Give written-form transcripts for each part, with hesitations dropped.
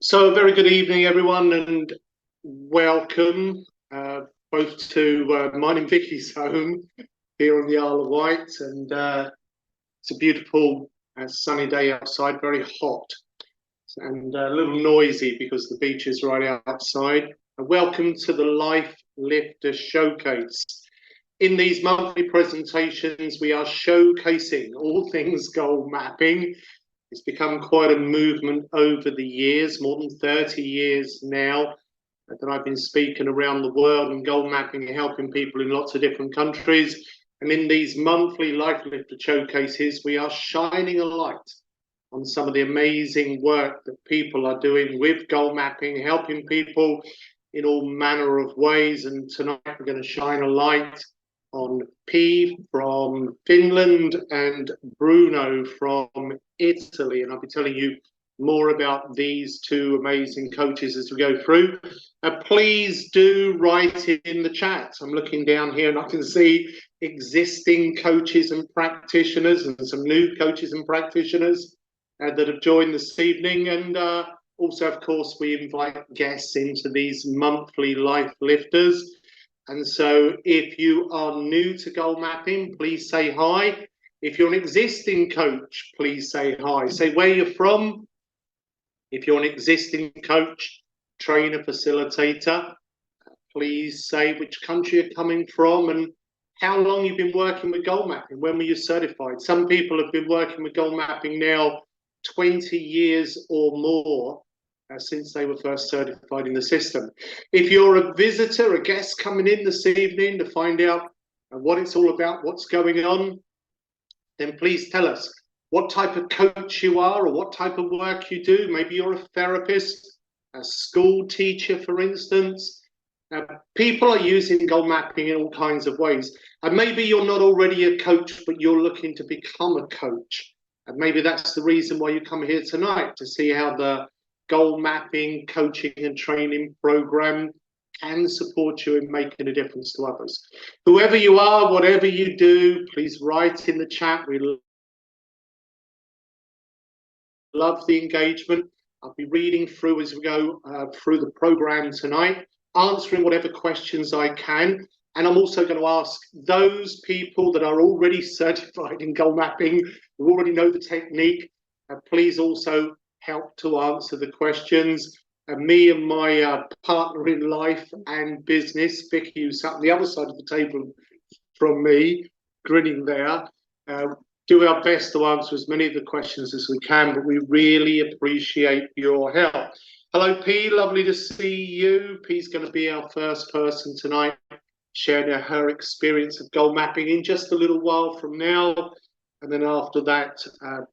So, a very good evening, everyone, and welcome both to mine and Vicky's home here on the Isle of Wight. And it's a beautiful sunny day outside, very hot and a little noisy because the beach is right outside. Welcome to the Life Lifter Showcase. In these monthly presentations, we are showcasing all things goal mapping. It's become quite a movement over the years, more than 30 years now, that I've been speaking around the world and goal mapping and helping people in lots of different countries. And in these monthly Life Lifter showcases, we are shining a light on some of the amazing work that people are doing with goal mapping, helping people in all manner of ways. And tonight we're going to shine a light on P from Finland and Bruno from Italy. And I'll be telling you more about these two amazing coaches as we go through. Please do write it in the chat. I'm looking down here and I can see existing coaches and practitioners and some new coaches and practitioners that have joined this evening. And also, of course, we invite guests into these monthly Life Lifters. And so if you are new to goal mapping, please say hi. If you're an existing coach, please say hi. Say where you're from. If you're an existing coach, trainer, facilitator, please say which country you're coming from and how long you've been working with goal mapping. When were you certified? Some people have been working with goal mapping now 20 years or more. Since they were first certified in the system. If you're a visitor, a guest coming in this evening to find out what it's all about, what's going on, then please tell us what type of coach you are or what type of work you do. Maybe you're a therapist, a school teacher, for instance. People are using goal mapping in all kinds of ways. And maybe you're not already a coach, but you're looking to become a coach. And maybe that's the reason why you come here tonight, to see how the goal mapping, coaching and training program can support you in making a difference to others. Whoever you are, whatever you do, please write in the chat. We love the engagement. I'll be reading through as we go through the program tonight, answering whatever questions I can. And I'm also going to ask those people that are already certified in goal mapping, who already know the technique, please also help to answer the questions. Me and my partner in life and business, Vicky, who's sat on the other side of the table from me, grinning there, do our best to answer as many of the questions as we can, but we really appreciate your help. Hello, P, lovely to see you. P's going to be our first person tonight, sharing her experience of goal mapping in just a little while from now. And then after that,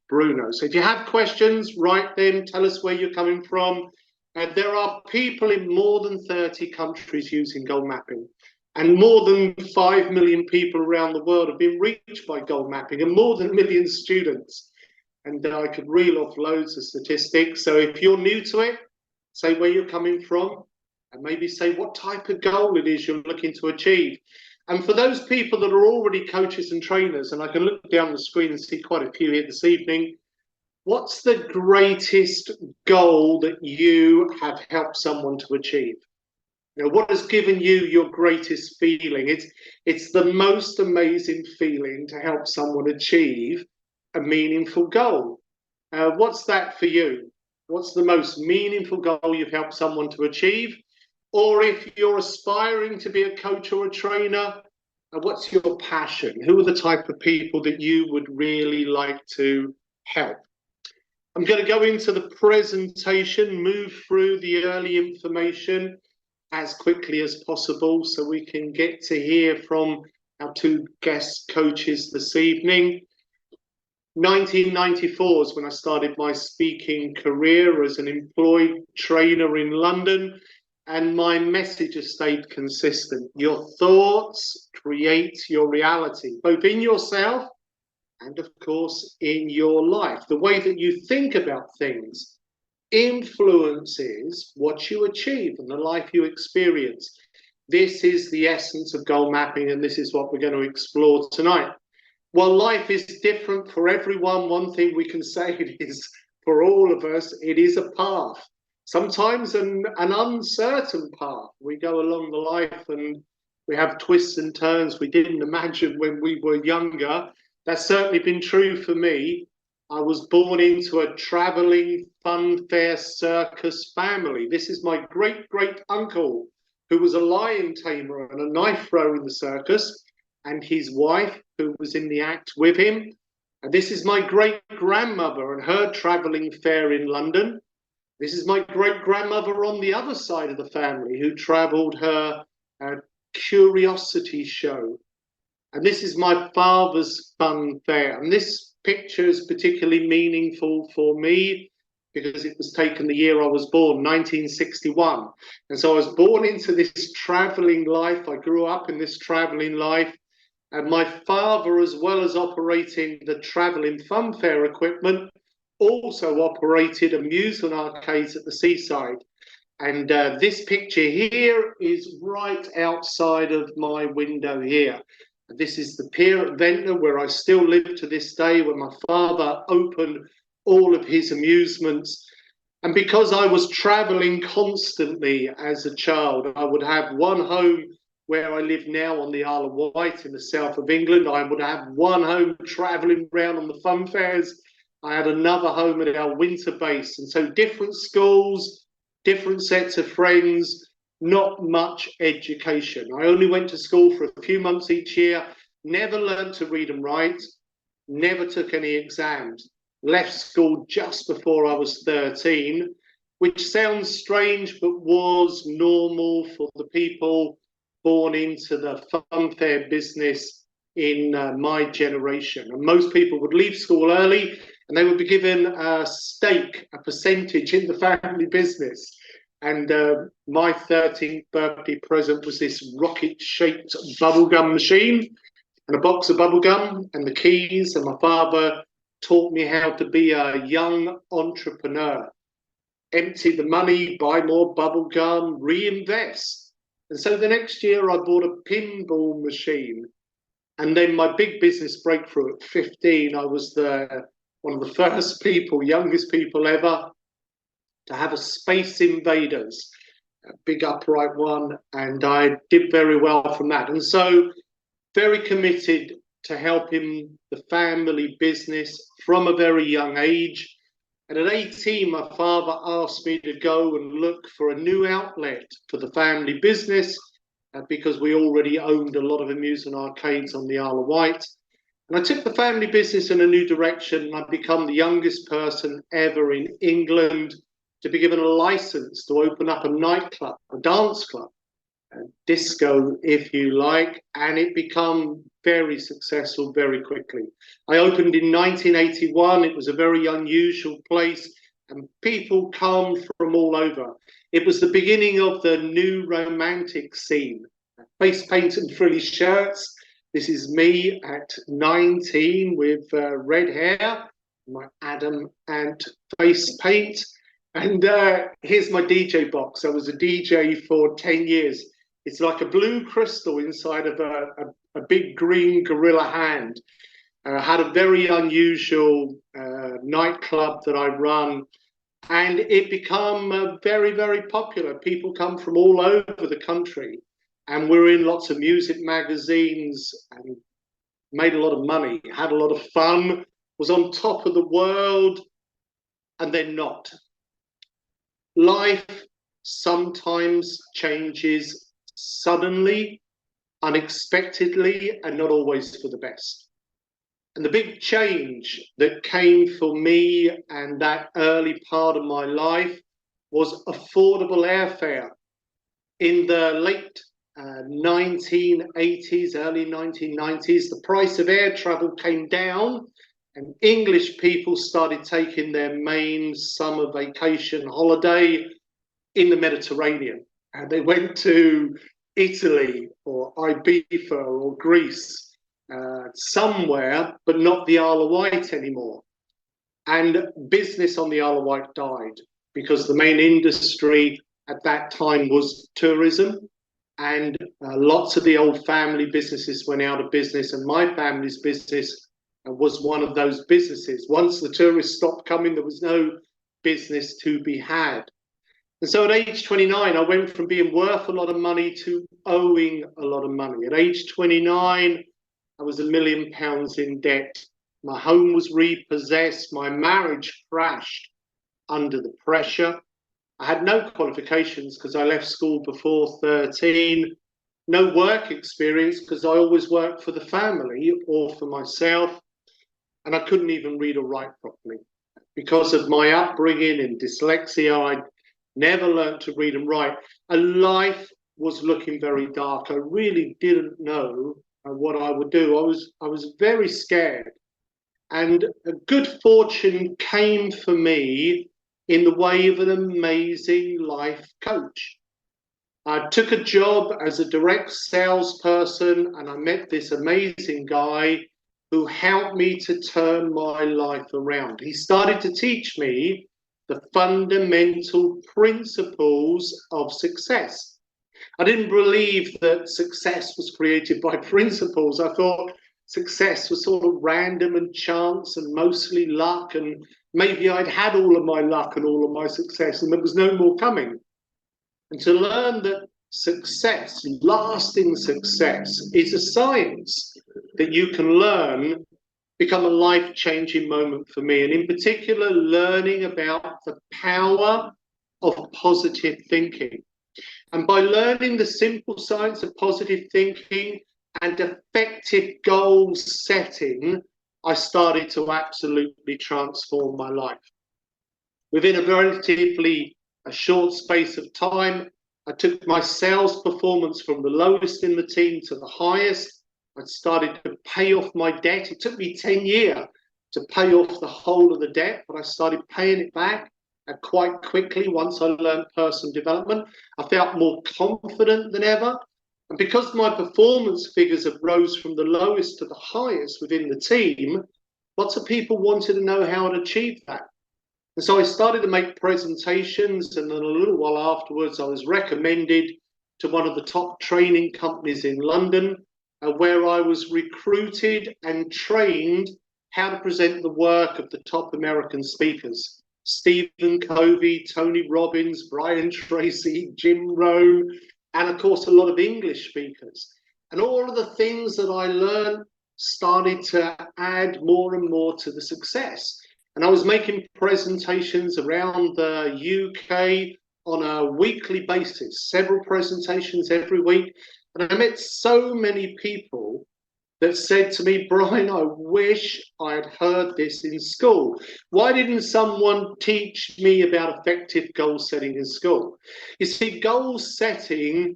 Bruno. So if you have questions, write them, tell us where you're coming from. There are people in more than 30 countries using goal mapping. And more than 5 million people around the world have been reached by goal mapping, and more than 1 million students. And I could reel off loads of statistics. So if you're new to it, say where you're coming from, and maybe say what type of goal it is you're looking to achieve. And for those people that are already coaches and trainers, and I can look down the screen and see quite a few here this evening, what's the greatest goal that you have helped someone to achieve? You know, what has given you your greatest feeling? It's the most amazing feeling to help someone achieve a meaningful goal. What's that for you? What's the most meaningful goal you've helped someone to achieve? Or if you're aspiring to be a coach or a trainer, what's your passion? Who are the type of people that you would really like to help? I'm going to go into the presentation, move through the early information as quickly as possible so we can get to hear from our two guest coaches this evening. 1994 is when I started my speaking career as an employed trainer in London. And my message has stayed consistent. Your thoughts create your reality, both in yourself and, of course, in your life. The way that you think about things influences what you achieve and the life you experience. This is the essence of goal mapping, and this is what we're going to explore tonight. While life is different for everyone, one thing we can say it is for all of us, it is a path. sometimes an uncertain path. We go along the life and we have twists and turns we didn't imagine when we were younger. That's certainly been true for me. I was born into a traveling fun fair circus family. This is my great great uncle, who was a lion tamer and a knife thrower in the circus, and his wife, who was in the act with him. And this is my great grandmother and her traveling fair in London. This is my great grandmother on the other side of the family who travelled her curiosity show. And this is my father's fun fair. And this picture is particularly meaningful for me because it was taken the year I was born, 1961. And so I was born into this travelling life. I grew up in this travelling life. And my father, as well as operating the travelling fun fair equipment, also operated amusement arcades at the seaside. And this picture here is right outside of my window here. This is the pier at Ventnor, where I still live to this day, where my father opened all of his amusements. And because I was traveling constantly as a child, I would have one home where I live now on the Isle of Wight in the south of England. I would have one home traveling around on the fun fairs. I had another home at our winter base. And so different schools, different sets of friends, not much education. I only went to school for a few months each year, never learned to read and write, never took any exams. Left school just before I was 13, which sounds strange, but was normal for the people born into the fun fair business in my generation. And most people would leave school early and they would be given a stake, a percentage in the family business. And my 13th birthday present was this rocket-shaped bubblegum machine and a box of bubblegum and the keys. And my father taught me how to be a young entrepreneur. Empty the money, buy more bubblegum, reinvest. And so the next year I bought a pinball machine. And then my big business breakthrough at 15, I was one of the first people, youngest people ever, to have a Space Invaders, a big upright one, and I did very well from that. And so very committed to helping the family business from a very young age. And at 18, my father asked me to go and look for a new outlet for the family business because we already owned a lot of amusement arcades on the Isle of Wight. And I took the family business in a new direction. And I've become the youngest person ever in England to be given a license to open up a nightclub, a dance club, a disco, if you like, and it became very successful very quickly. I opened in 1981. It was a very unusual place, and people come from all over. It was the beginning of the new romantic scene. Face paint and frilly shirts. This is me at 19 with red hair, my Adam Ant face paint. And here's my DJ box. I was a DJ for 10 years. It's like a blue crystal inside of a big green gorilla hand. I had a very unusual nightclub that I run, and it became very, very popular. People come from all over the country, and we're in lots of music magazines and made a lot of money, had a lot of fun, was on top of the world, and then not. Life sometimes changes suddenly, unexpectedly, and not always for the best. And the big change that came for me and that early part of my life was affordable airfare. In the late 1980s, early 1990s, the price of air travel came down and English people started taking their main summer vacation holiday in the Mediterranean. And they went to Italy or Ibiza or Greece, somewhere, but not the Isle of Wight anymore. And business on the Isle of Wight died because the main industry at that time was tourism. And lots of the old family businesses went out of business, and my family's business was one of those businesses. Once the tourists stopped coming, there was no business to be had. And so at age 29, I went from being worth a lot of money to owing a lot of money. At age 29, I was £1 million in debt. My home was repossessed. My marriage crashed under the pressure. I had no qualifications because I left school before 13. No work experience because I always worked for the family or for myself. And I couldn't even read or write properly. Because of my upbringing and dyslexia, I never learned to read and write. And life was looking very dark. I really didn't know what I would do. I was very scared. And a good fortune came for me in the way of an amazing life coach. I took a job as a direct salesperson, and I met this amazing guy who helped me to turn my life around. He started to teach me the fundamental principles of success. I didn't believe that success was created by principles. I thought success was sort of random and chance and mostly luck, and maybe I'd had all of my luck and all of my success and there was no more coming. And to learn that success, lasting success, is a science that you can learn, become a life-changing moment for me. And in particular, learning about the power of positive thinking. And by learning the simple science of positive thinking and effective goal setting, I started to absolutely transform my life. Within a relatively short space of time, I took my sales performance from the lowest in the team to the highest. I started to pay off my debt. It took me 10 years to pay off the whole of the debt, but I started paying it back quite quickly once I learned personal development. I felt more confident than ever. And because my performance figures have rose from the lowest to the highest within the team, lots of people wanted to know how to achieve that. And so I started to make presentations, and then a little while afterwards, I was recommended to one of the top training companies in London, where I was recruited and trained how to present the work of the top American speakers. Stephen Covey, Tony Robbins, Brian Tracy, Jim Rohn, and of course, a lot of English speakers. And all of the things that I learned started to add more and more to the success. And I was making presentations around the UK on a weekly basis, several presentations every week. And I met so many people that said to me, Brian, I wish I had heard this in school. Why didn't someone teach me about effective goal setting in school? You see, goal setting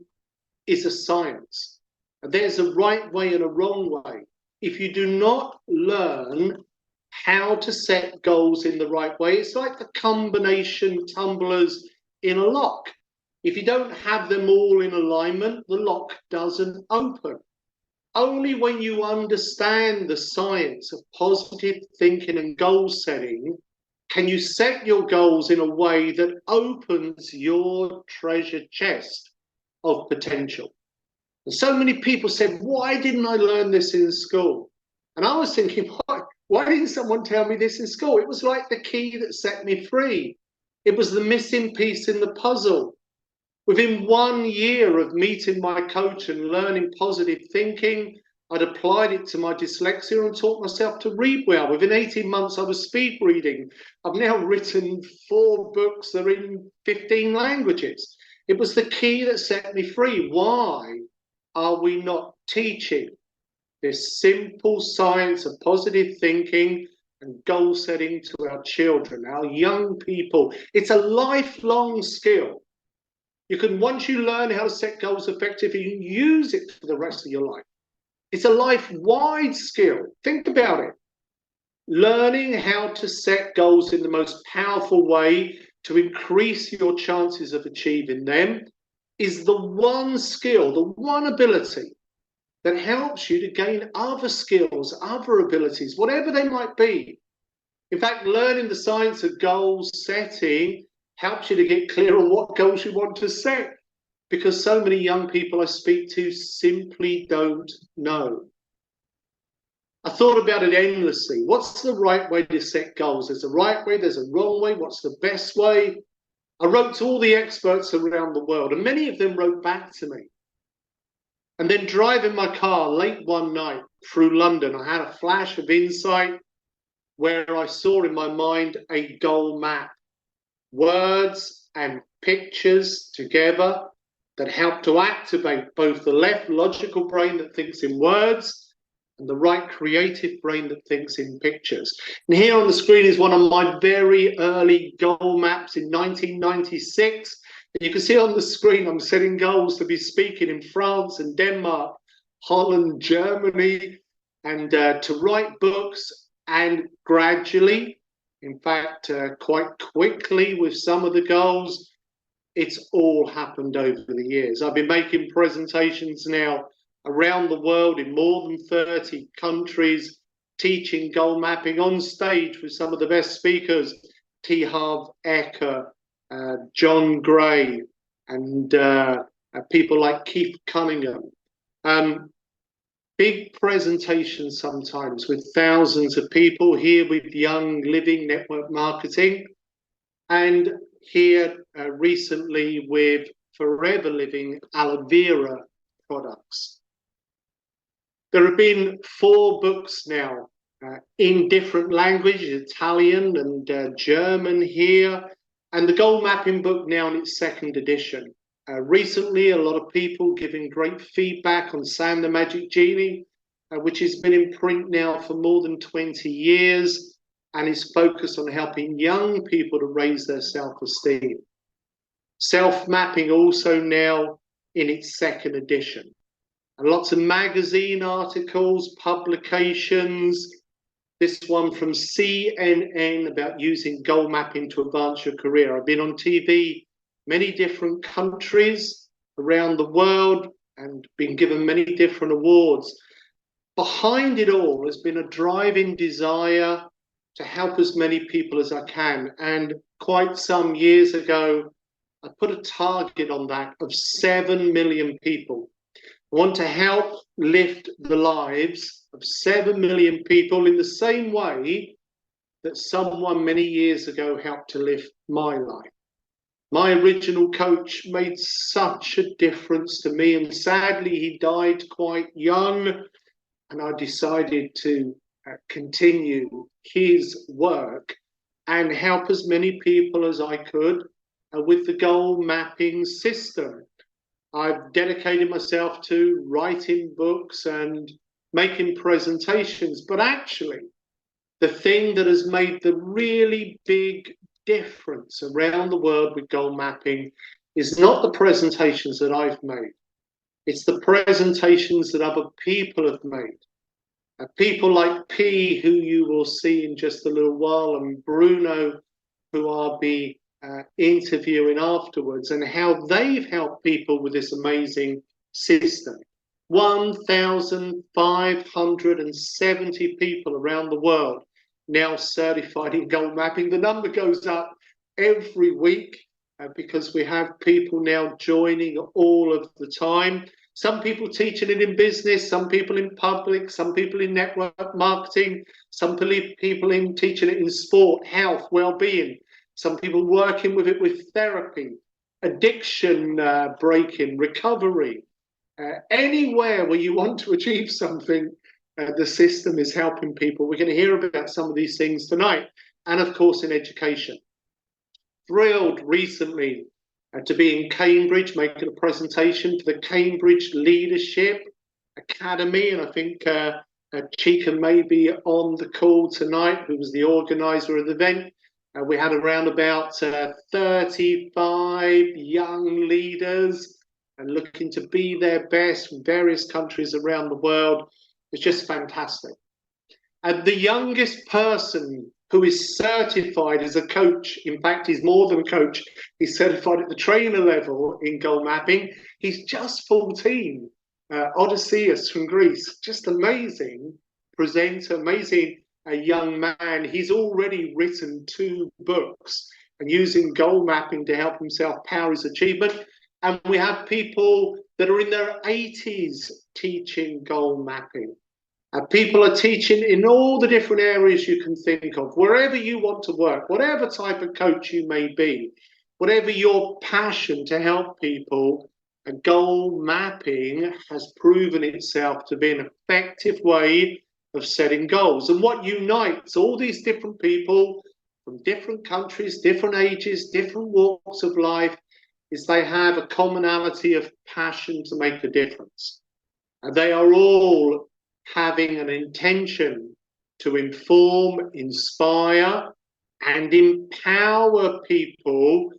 is a science. There's a right way and a wrong way. If you do not learn how to set goals in the right way, it's like the combination tumblers in a lock. If you don't have them all in alignment, the lock doesn't open. Only when you understand the science of positive thinking and goal setting can you set your goals in a way that opens your treasure chest of potential. And so many people said, why didn't I learn this in school? And I was thinking, why didn't someone tell me this in school? It was like the key that set me free. It was the missing piece in the puzzle. Within 1 year of meeting my coach and learning positive thinking, I'd applied it to my dyslexia and taught myself to read well. Within 18 months, I was speed reading. I've now written 4 books that are in 15 languages. It was the key that set me free. Why are we not teaching this simple science of positive thinking and goal setting to our children, our young people? It's a lifelong skill. You can, once you learn how to set goals effectively, you can use it for the rest of your life. It's a life-wide skill. Think about it. Learning how to set goals in the most powerful way to increase your chances of achieving them is the one skill, the one ability that helps you to gain other skills, other abilities, whatever they might be. In fact, learning the science of goal setting helps you to get clear on what goals you want to set, because so many young people I speak to simply don't know. I thought about it endlessly. What's the right way to set goals? There's a right way, there's a wrong way. What's the best way? I wrote to all the experts around the world, and many of them wrote back to me. And then driving my car late one night through London, I had a flash of insight where I saw in my mind a goal map, words and pictures together that help to activate both the left logical brain that thinks in words and the right creative brain that thinks in pictures. And here on the screen is one of my very early goal maps in 1996. And you can see on the screen I'm setting goals to be speaking in France and Denmark, Holland, Germany, and to write books. And gradually, in fact, quite quickly with some of the goals, it's all happened over the years. I've been making presentations now around the world in more than 30 countries, teaching goal mapping on stage with some of the best speakers, T. Harv Eker, John Gray, and people like Keith Cunningham. Big presentations sometimes with thousands of people, here with Young Living Network Marketing, and here recently with Forever Living aloe vera products. There have been 4 books now in different languages, Italian and German here, and the goal mapping book now in its 2nd edition. Recently, a lot of people giving great feedback on Sam the Magic Genie, which has been in print now for more than 20 years and is focused on helping young people to raise their self-esteem. Self-mapping also now in its 2nd edition. And lots of magazine articles, publications. This one from CNN about using goal mapping to advance your career. I've been on TV, many different countries around the world, and been given many different awards. Behind it all has been a driving desire to help as many people as I can. And quite some years ago, I put a target on that of 7 million people. I want to help lift the lives of 7 million people in the same way that someone many years ago helped to lift my life. My original coach made such a difference to me, and sadly he died quite young, and I decided to continue his work and help as many people as I could with the goal mapping system. I've dedicated myself to writing books and making presentations, but actually the thing that has made the really big difference around the world with goal mapping is not the presentations that I've made. It's the presentations that other people have made. People like P, who you will see in just a little while, and Bruno, who I'll be interviewing afterwards, and how they've helped people with this amazing system. 1,570 people around the world now certified in goal mapping. The number goes up every week because we have people now joining all of the time. Some people teaching it in business, some people in public, some people in network marketing, some people in teaching it in sport, health, well-being, some people working with it with therapy, addiction breaking, recovery. Anywhere where you want to achieve something, the system is helping people. We're going to hear about some of these things tonight, and of course in education. Thrilled recently to be in Cambridge, making a presentation for the Cambridge Leadership Academy, and I think Chika may be on the call tonight, who was the organizer of the event. We had around about 35 young leaders and looking to be their best from various countries around the world. It's just fantastic. And the youngest person who is certified as a coach, in fact, he's more than a coach, he's certified at the trainer level in goal mapping. He's just 14, Odysseus from Greece, just amazing presenter, amazing young man. He's already written 2 books and using goal mapping to help himself power his achievement. And we have people that are in their 80s teaching goal mapping. People are teaching in all the different areas you can think of, wherever you want to work, whatever type of coach you may be. whatever your passion to help people, goal mapping has proven itself to be an effective way of setting goals. And what unites all these different people from different countries, different ages, different walks of life is they have a commonality of passion to make a difference. And they are all having an intention to inform, inspire, and empower people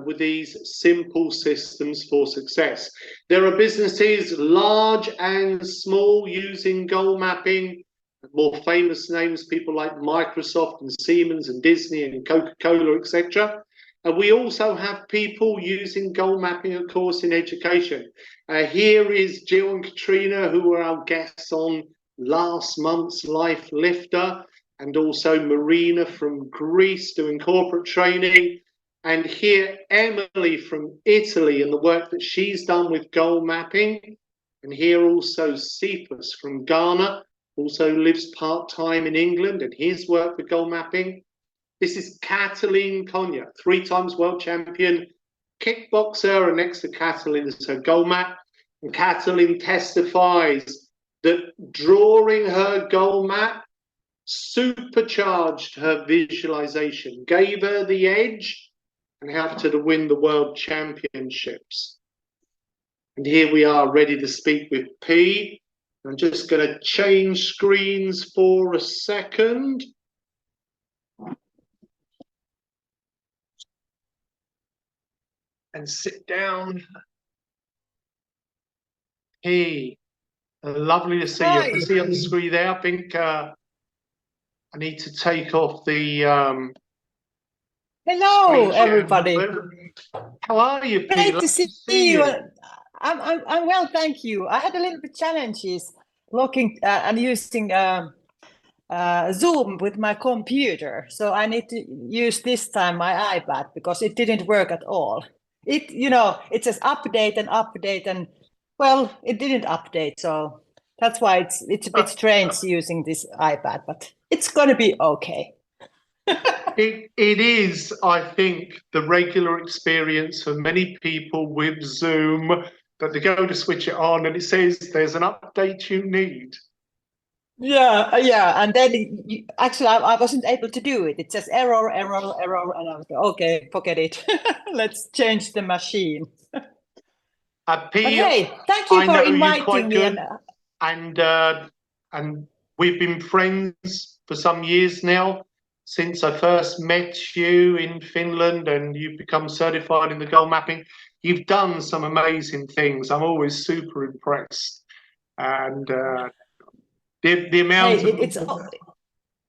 with these simple systems for success. There are businesses, large and small, using goal mapping. More famous names, people like Microsoft and Siemens and Disney and Coca-Cola, etc. And we also have people using goal mapping, of course, in education. Here is Jill and Katrina, who were our guests on last month's Life Lifter, and also Marina from Greece doing corporate training. And here, Emily from Italy and the work that she's done with goal mapping. And here also Cephas from Ghana, also lives part-time in England, and his work with goal mapping. This is Catalin Konya, 3 times world champion kickboxer, and next to Catalin is her goal map. And Catalin testifies that drawing her goal map supercharged her visualization, gave her the edge, and helped her to win the world championships. And here we are ready to speak with P. I'm just going to change screens for a second. And sit down. Hey, lovely to see you. I can see on the screen there. I think I need to take off the hello, everybody. How are you, P? Great to see you. I'm well, thank you. I had a little bit challenges looking and using Zoom with my computer, so I need to use this time my iPad because it didn't work at all. It says update, and well, it didn't update, so that's why it's a bit strange using this iPad, but it's gonna be okay. It is, I think, the regular experience for many people with Zoom that they go to switch it on and it says there's an update you need. Yeah, and then actually I wasn't able to do it. It says error, and I was like, okay, forget it. Let's change the machine. P, but hey, thank you for inviting me. And we've been friends for some years now, since I first met you in Finland, and you've become certified in the goal mapping. You've done some amazing things. I'm always super impressed. And the amount of...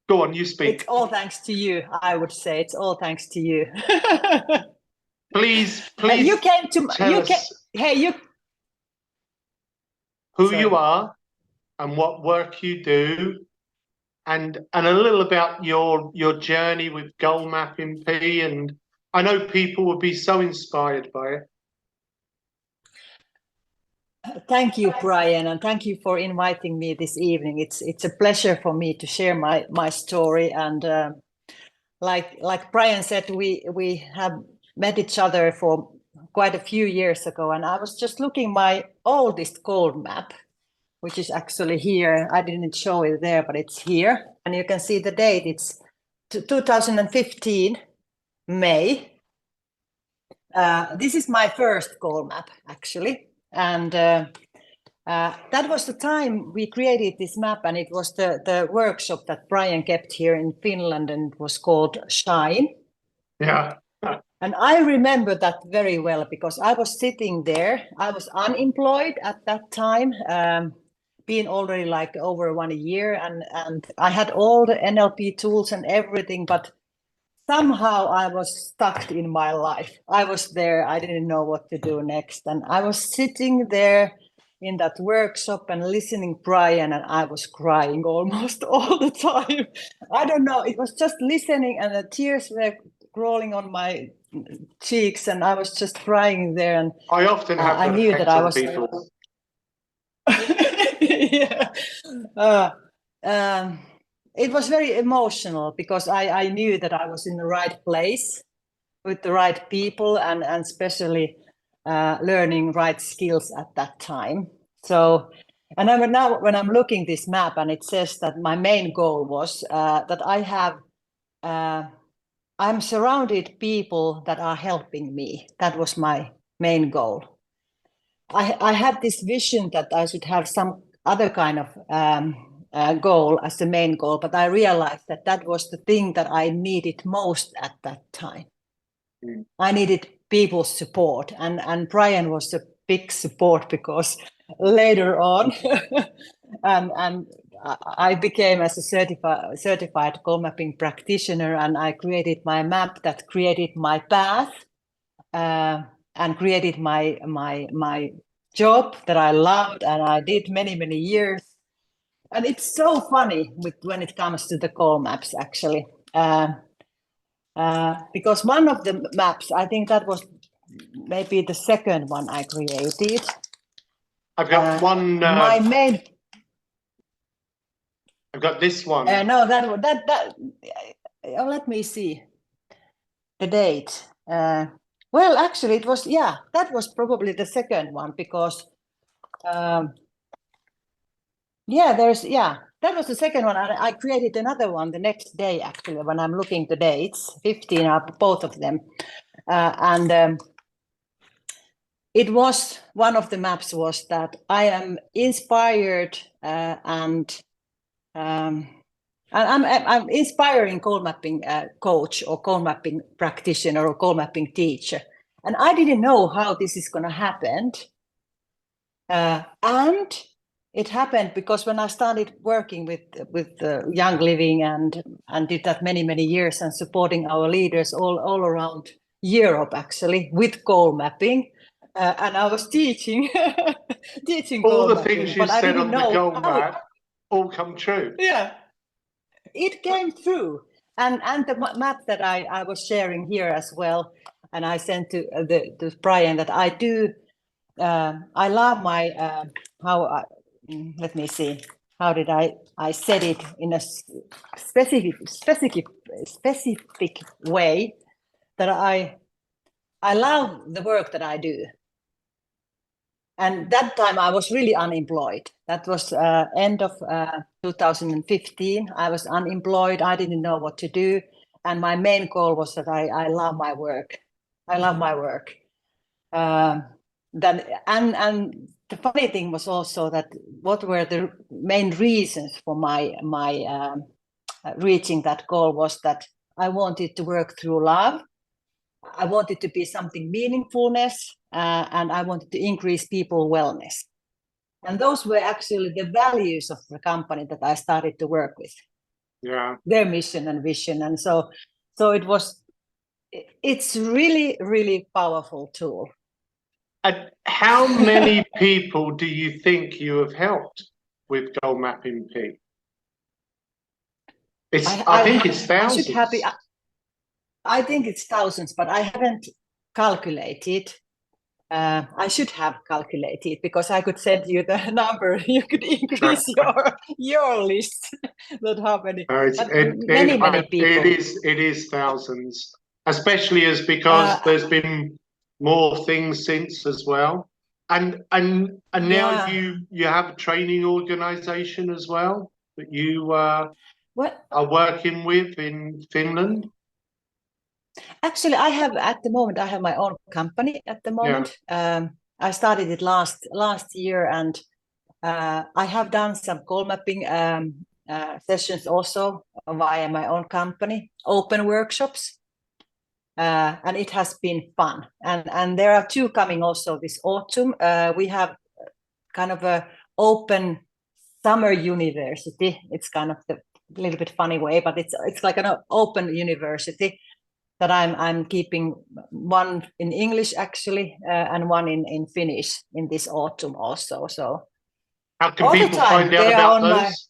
Go on, you speak. It's all thanks to you, I would say. It's all thanks to you. Please you came to tell us who you are and what work you do, and a little about your journey with goal mapping, P. And I know people will be so inspired by it. Thank you, Brian, and thank you for inviting me this evening. It's a pleasure for me to share my story. And like Brian said, we have met each other for quite a few years ago, and I was just looking my oldest goal map, which is actually here. I didn't show it there, but it's here. And you can see the date. It's 2015, May. This is my first goal map, actually. And that was the time we created this map, and it was the workshop that Brian kept here in Finland, and it was called Shine. Yeah. And I remember that very well because I was sitting there. I was unemployed at that time, been already like over 1 year, and I had all the NLP tools and everything, but somehow I was stuck in my life. I was there, I didn't know what to do next. And I was sitting there in that workshop and listening Brian, and I was crying almost all the time. I don't know, it was just listening, and the tears were crawling on my cheeks, and I was just crying there. And I often have I knew that I was... yeah. It was very emotional because I knew that I was in the right place. with the right people and especially learning right skills at that time. So, and now when I'm looking this map and it says that my main goal was that I'm surrounded people that are helping me. That was my main goal. I had this vision that I should have some other kind of goal as the main goal, but I realized that that was the thing that I needed most at that time. I needed people's support, and Brian was a big support because later on, and I became as a certified goal mapping practitioner, and I created my map that created my path. And created my job that I loved and I did many years. And it's so funny when it comes to the goal maps, actually, because one of the maps, I think that was maybe the second one I created. I've got one. My main. I've got this one. No, that. Let me see the date. Well, actually, it was, yeah, that was probably the second one because, that was the second one. I created another one the next day, actually, when I'm looking the dates, 15 are both of them. It was, one of the maps was that I am inspired and I'm inspiring goal mapping coach or goal mapping practitioner or goal mapping teacher. And I didn't know how this is going to happen. And it happened because when I started working with Young Living and did that many years and supporting our leaders all around Europe, actually, with goal mapping. And I was teaching all the mapping, things you said on the goal map all come true. Yeah. It came through, and the map that I was sharing here as well, and I sent to the Brian that I do. I love my let me see, how did I said it in a specific way that I love the work that I do. And that time I was really unemployed. That was end of 2015. I was unemployed. I didn't know what to do. And my main goal was that I love my work. I love my work. And the funny thing was also that what were the main reasons for my reaching that goal was that I wanted to work through love. I wanted to be something meaningfulness, and I wanted to increase people wellness. And those were actually the values of the company that I started to work with. Yeah. Their mission and vision. And so it's really powerful tool. And how many people do you think you have helped with Goal Mapping P? I think it's thousands. I think it's thousands, but I haven't calculated. I should have calculated because I could send you the number. You could increase your list. Not how many, many people. It is thousands, especially because there's been more things since as well. And now you have a training organization as well that you are working with in Finland. Actually, I have at the moment. I have my own company at the moment. Yeah. I started it last year, and I have done some goal mapping sessions also via my own company, open workshops, and it has been fun. And there are two coming also this autumn. We have kind of a open summer university. It's kind of a little bit funny way, but it's like an open university that I'm keeping, one in English actually, and one in Finnish in this autumn also. So how can people find out about those?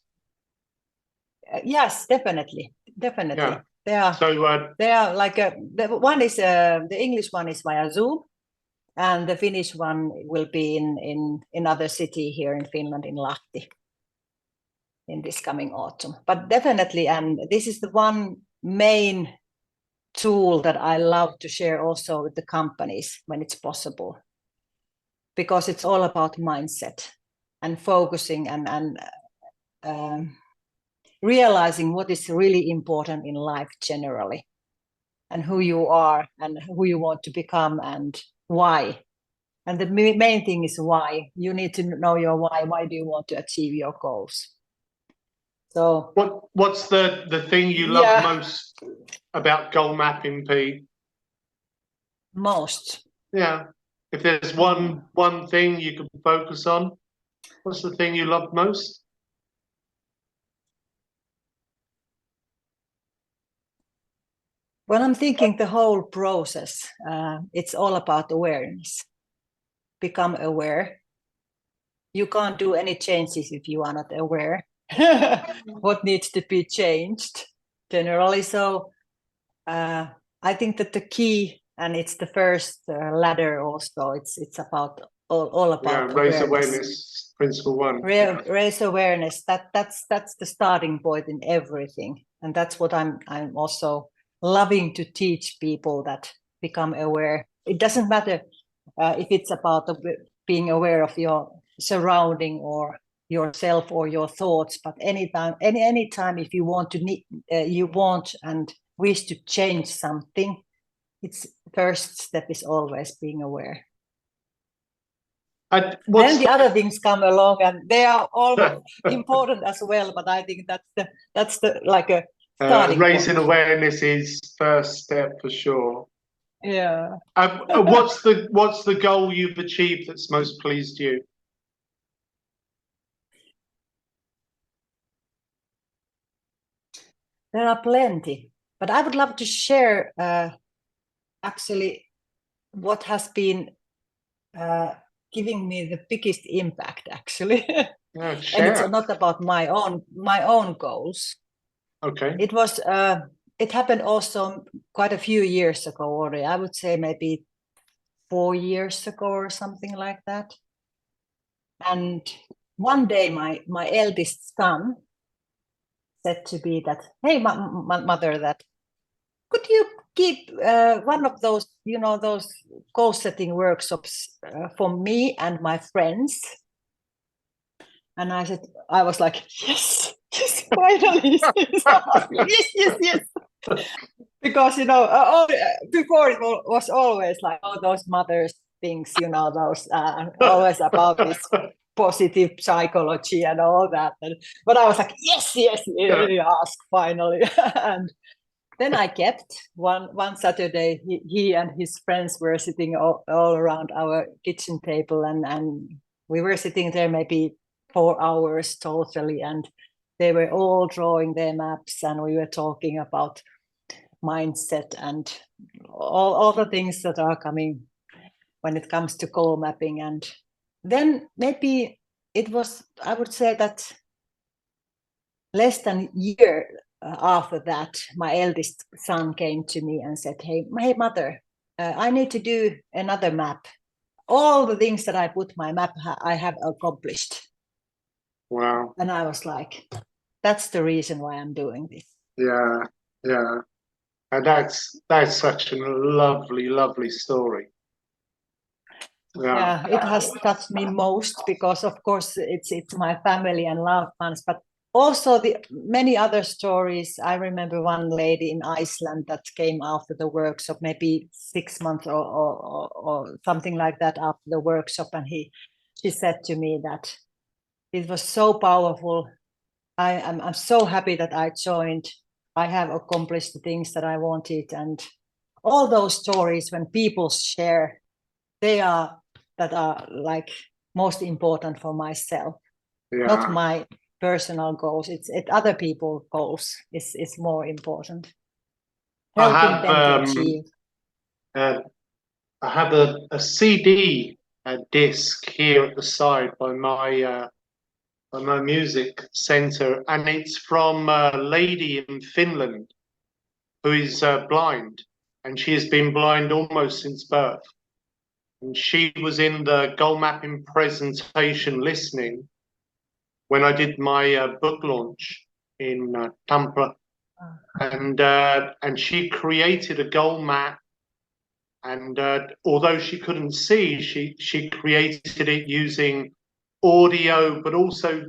Yes, definitely. Yeah. They are like the one is the English one is via Zoom, and the Finnish one will be in another city here in Finland, in Lahti, in this coming autumn. But definitely, and this is the one main tool that I love to share also with the companies when it's possible, because it's all about mindset and focusing and realizing what is really important in life generally, and who you are and who you want to become and why. And the main thing is why. You need to know your why. Why do you want to achieve your goals? So what's the thing you love most about goal mapping, P? Most. Yeah. If there's one thing you can focus on, what's the thing you love most? When I'm thinking the whole process, it's all about awareness. Become aware. You can't do any changes if you are not aware what needs to be changed generally. So I think that the key, and it's the first ladder also, it's about all about raise awareness, principle one. Raise awareness. That's the starting point in everything, and that's what I'm also loving to teach people, that become aware. It doesn't matter if it's about being aware of your surrounding or yourself or your thoughts, but anytime if you want you want and wish to change something, its first step is always being aware. Then the other things come along, and they are all important as well. But I think that's the like a starting raising point. Awareness is first step for sure. Yeah. What's the goal you've achieved that's most pleased you? There are plenty, but I would love to share actually what has been giving me the biggest impact, actually. Yeah, and it's not about my own goals. Okay. It was it happened also quite a few years ago already. I would say maybe 4 years ago or something like that. And one day my eldest son said to me that, "Hey, mother, that could you keep one of those, those goal setting workshops for me and my friends?" And I said, I was like, yes, finally, yes. Because, before it was always like, those mothers things, those always about this positive psychology and all that. But I was like, yes, ask finally. And then I kept one Saturday, he and his friends were sitting all around our kitchen table, and we were sitting there maybe 4 hours totally, and they were all drawing their maps, and we were talking about mindset and all the things that are coming when it comes to goal mapping. And then maybe it was, I would say that less than a year after that, my eldest son came to me and said, hey mother, I need to do another map. All the things that I put my map, I have accomplished. Wow. And I was like, that's the reason why I'm doing this. Yeah. And that's such a lovely story. Yeah, it has touched me most because, of course, it's my family and loved ones, but also the many other stories. I remember one lady in Iceland that came after the workshop, maybe 6 months or something like that after the workshop, and she said to me that it was so powerful. I'm so happy that I joined. I have accomplished the things that I wanted, and all those stories when people share, that are like most important for myself. Not my personal goals. It's other people's goals is more important. Helping them to achieve. I have a CD disc here at the side by my music center, and it's from a lady in Finland who is blind, and she has been blind almost since birth. And she was in the goal mapping presentation listening when I did my book launch in Tampere. and she created a goal map. And although she couldn't see, she created it using audio, but also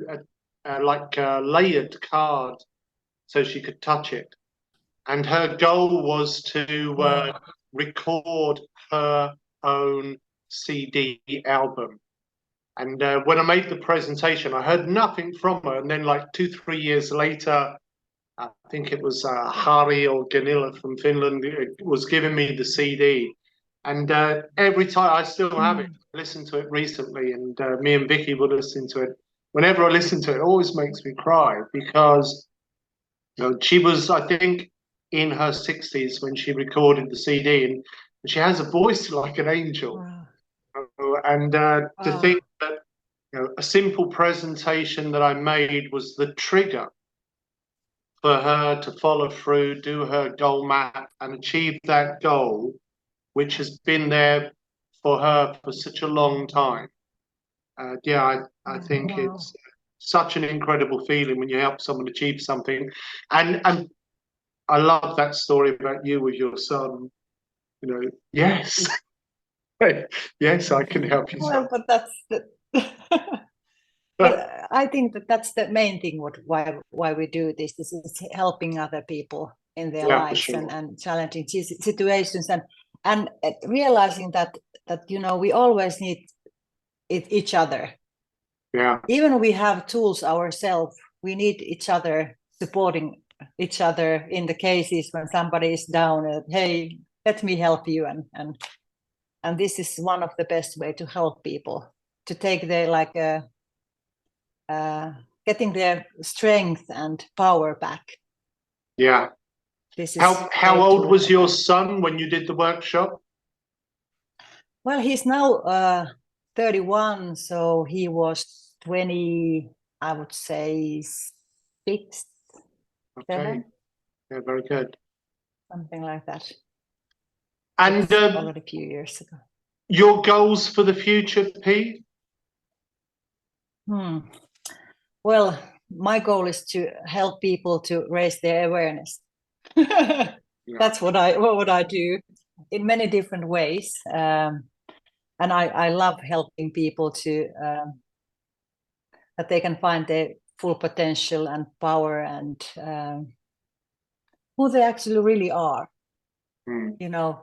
like a layered card, so she could touch it. And her goal was to record her own CD album. And when I made the presentation, I heard nothing from her. And then, like 2-3 years later, I think it was Harry or Ganila from Finland was giving me the CD. And every time I still have it, I listened to it recently, and me and Vicky will listen to it. Whenever I listen to it, it always makes me cry because she was, I think, in her 60s when she recorded the CD, and she has a voice like an angel. Wow. And to think that a simple presentation that I made was the trigger for her to follow through, do her goal map, and achieve that goal, which has been there for her for such a long time. I think it's such an incredible feeling when you help someone achieve something. And I love that story about you with your son. Yes, yes, I can help you. Well, but that's the but I think that's the main thing. Why we do this? This is helping other people in their lives sure. and challenging situations, and realizing that we always need each other. Yeah. Even we have tools ourselves, we need each other, supporting each other in the cases when somebody is down. Hey, let me help you, and this is one of the best way to help people to take their getting their strength and power back. Yeah. This is how old was your son when you did the workshop? Well, he's now 31, so he was 20, I would say 6, Okay. 7. Yeah, very good. Something like that. And already a few years ago. Your goals for the future, Pete? Well, my goal is to help people to raise their awareness. That's what I do in many different ways. And I love helping people to that they can find their full potential and power and who they actually really are.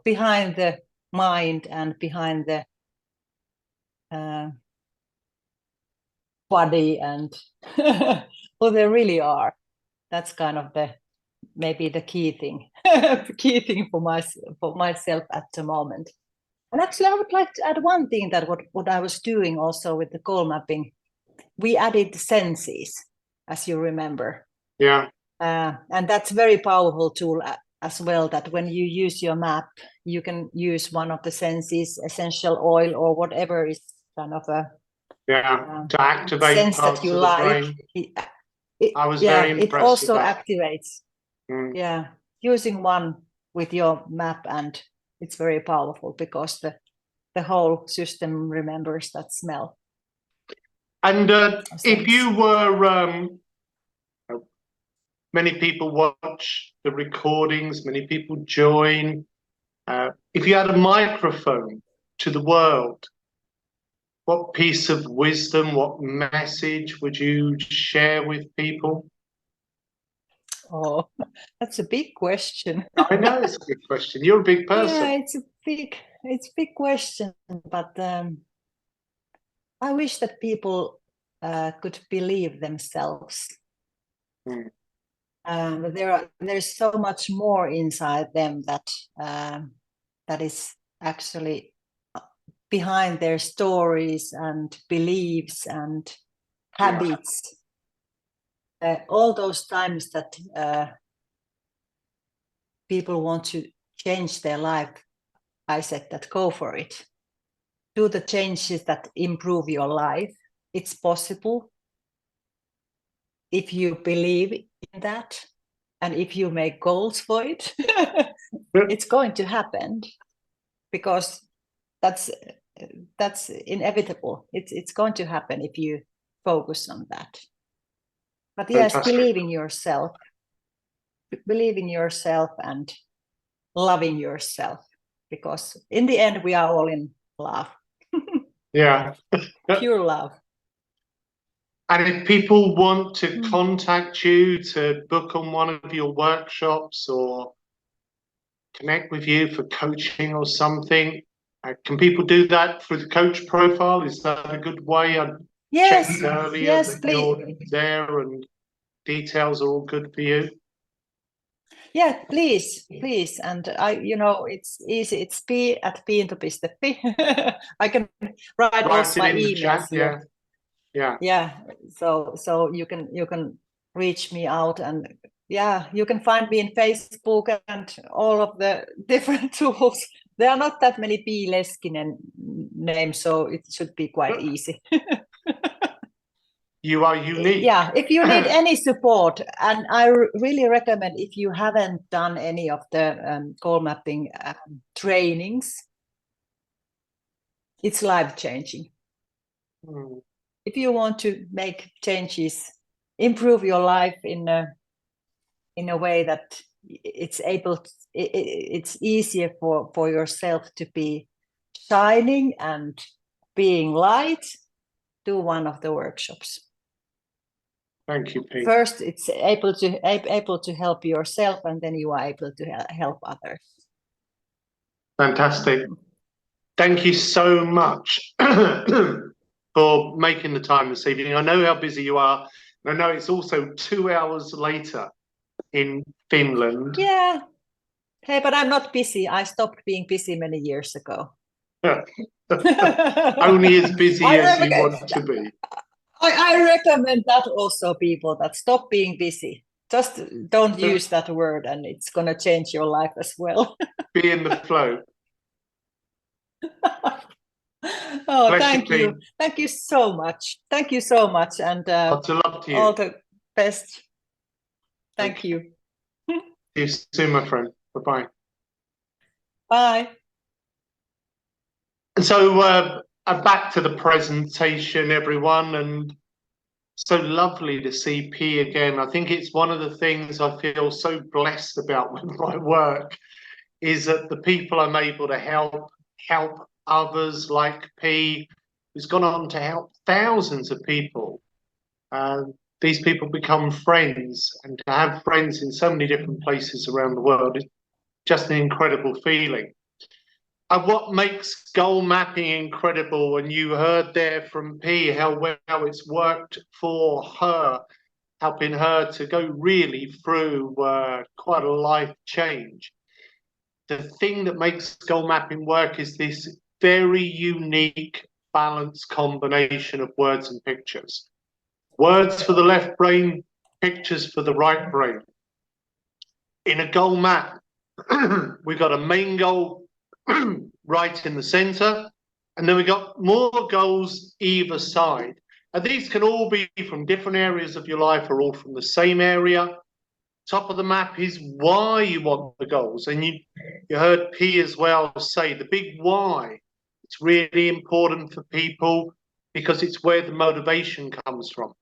Behind the mind and behind the body, and who they really are. That's kind of maybe the key thing, for myself at the moment. And actually, I would like to add one thing, that what I was doing also with the goal mapping, we added senses, as you remember. Yeah. And that's very powerful tool as well, that when you use your map, you can use one of the senses, essential oil or whatever is kind of a to activate sense parts that you of like. the brain. I was very impressed. It also with that. activates. Yeah, using one with your map, and it's very powerful because the whole system remembers that smell. And if you were, many people watch the recordings, many people join. If you had a microphone to the world, what piece of wisdom, what message would you share with people? Oh, that's a big question. I know it's a big question. You're a big person. Yeah, it's a big question, but I wish that people could believe themselves. There's so much more inside them that is actually behind their stories and beliefs and habits. All those times that people want to change their life, I said that go for it. Do the changes that improve your life. It's possible if you believe in that, and if you make goals for it. It's going to happen, because that's inevitable. It's going to happen if you focus on that. But yes, believe in yourself. believe in yourself and loving yourself, because in the end we are all in love. Yeah. Pure love. And if people want to contact you to book on one of your workshops or connect with you for coaching or something, can people do that through the coach profile? Is that a good way? I checked earlier yes, that please. you're there and details are all good for you. Yeah, please. And it's easy. It's p@piinto.fi. I can write also my emails here. Yeah. So you can reach me out, and yeah, you can find me in Facebook and all of the different tools. There are not that many P. Leskinen names, so it should be quite easy. You are unique. Yeah, if you need any support, and I really recommend, if you haven't done any of the goal mapping trainings, it's life-changing. If you want to make changes, improve your life in a way that it's easier for yourself to be shining and being light, do one of the workshops. Thank you, Pete. First, it's able to help yourself, and then you are able to help others. Fantastic. Thank you so much for making the time this evening. I know how busy you are. I know it's also 2 hours later in Finland. Yeah. Hey, but I'm not busy. I stopped being busy many years ago. Only as busy as you want to be. I recommend that also, people, that stop being busy. Just don't use that word, and it's going to change your life as well. Be in the flow. Oh, thank you. Thank you so much. Thank you so much. And lots of love to you. All the best. Thank you. See you soon, my friend. Bye-bye. Bye. And so back to the presentation, everyone, and so lovely to see P again. I think it's one of the things I feel so blessed about with my work, is that the people I'm able to help others like P, who's gone on to help thousands of people. These people become friends, and to have friends in so many different places around the world is just an incredible feeling. And what makes goal mapping incredible, and you heard there from P how well it's worked for her, helping her to go really through quite a life change. The thing that makes goal mapping work is this very unique, balanced combination of words and pictures. Words for the left brain, pictures for the right brain. In a goal map, we've got a main goal right in the center, and then we got more goals either side. And these can all be from different areas of your life or all from the same area. Top of the map is why you want the goals. And you heard P as well say the big why. It's really important for people because it's where the motivation comes from.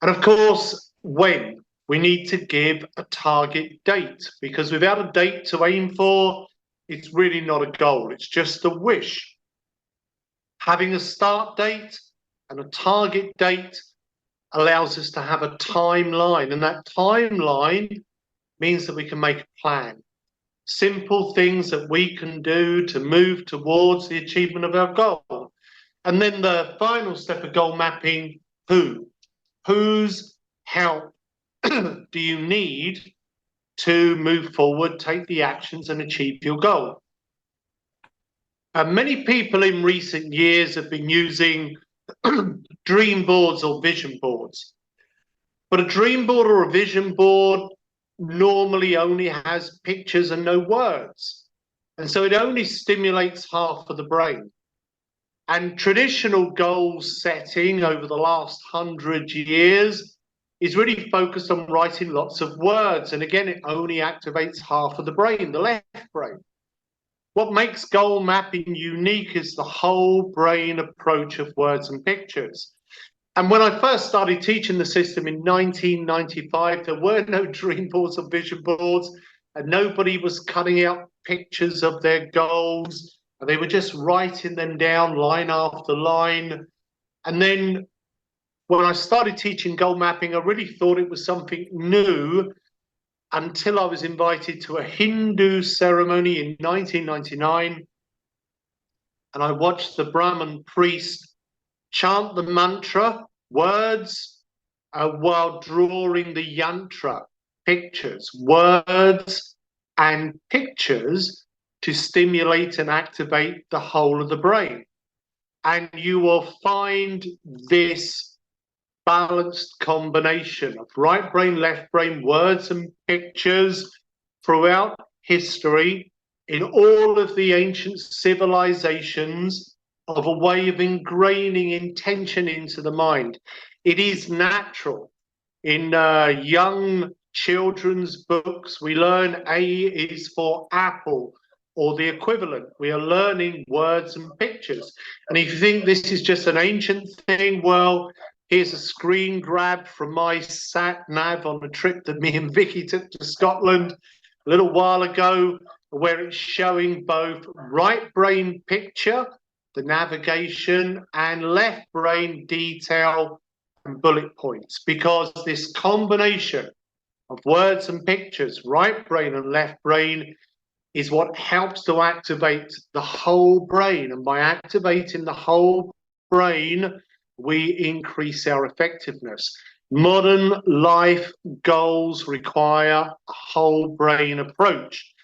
And of course, when we need to give a target date, because without a date to aim for, it's really not a goal. It's just a wish. Having a start date and a target date allows us to have a timeline, and that timeline means that we can make a plan. Simple things that we can do to move towards the achievement of our goal. And then the final step of goal mapping, who? Whose help do you need to move forward, take the actions and achieve your goal? Many people in recent years have been using dream boards or vision boards. But a dream board or a vision board normally only has pictures and no words. And so it only stimulates half of the brain. And traditional goal setting over the last 100 years is really focused on writing lots of words. And again, it only activates half of the brain, the left brain. What makes goal mapping unique is the whole brain approach of words and pictures. And when I first started teaching the system in 1995, there were no dream boards or vision boards, and nobody was cutting out pictures of their goals. And they were just writing them down line after line. And then when I started teaching goal mapping, I really thought it was something new until I was invited to a Hindu ceremony in 1999. And I watched the Brahmin priest chant the mantra, words, while drawing the yantra, pictures, words and pictures to stimulate and activate the whole of the brain. And you will find this balanced combination of right brain, left brain, words and pictures throughout history in all of the ancient civilizations of a way of ingraining intention into the mind. It is natural. In young children's books, we learn A is for apple or the equivalent. We are learning words and pictures. And if you think this is just an ancient thing, well, here's a screen grab from my sat nav on a trip that me and Vicky took to Scotland a little while ago, where it's showing both right brain picture, the navigation, and left brain detail and bullet points, because this combination of words and pictures, right brain and left brain, is what helps to activate the whole brain. And by activating the whole brain, we increase our effectiveness. Modern life goals require a whole brain approach.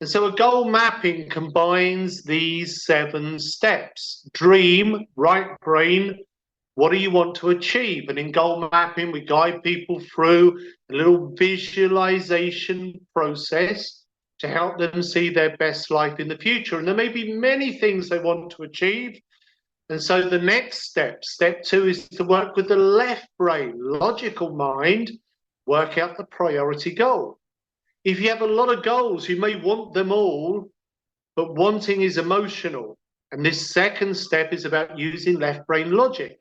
And so a goal mapping combines these 7 steps. Dream, right brain, what do you want to achieve? And in goal mapping, we guide people through a little visualization process to help them see their best life in the future. And there may be many things they want to achieve. And so the next step, step 2, is to work with the left brain, logical mind, work out the priority goal. If you have a lot of goals, you may want them all, but wanting is emotional. And this second step is about using left brain logic.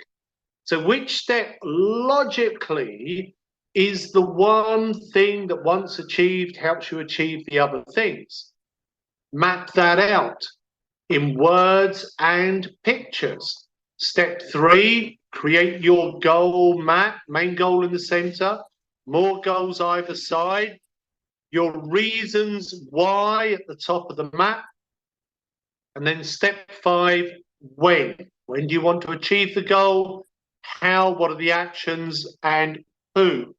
So which step logically is the one thing that once achieved helps you achieve the other things? Map that out in words and pictures. Step 3, create your goal map, main goal in the center, more goals either side, your reasons why at the top of the map. And then step 5, when? When do you want to achieve the goal? How? What are the actions? And who?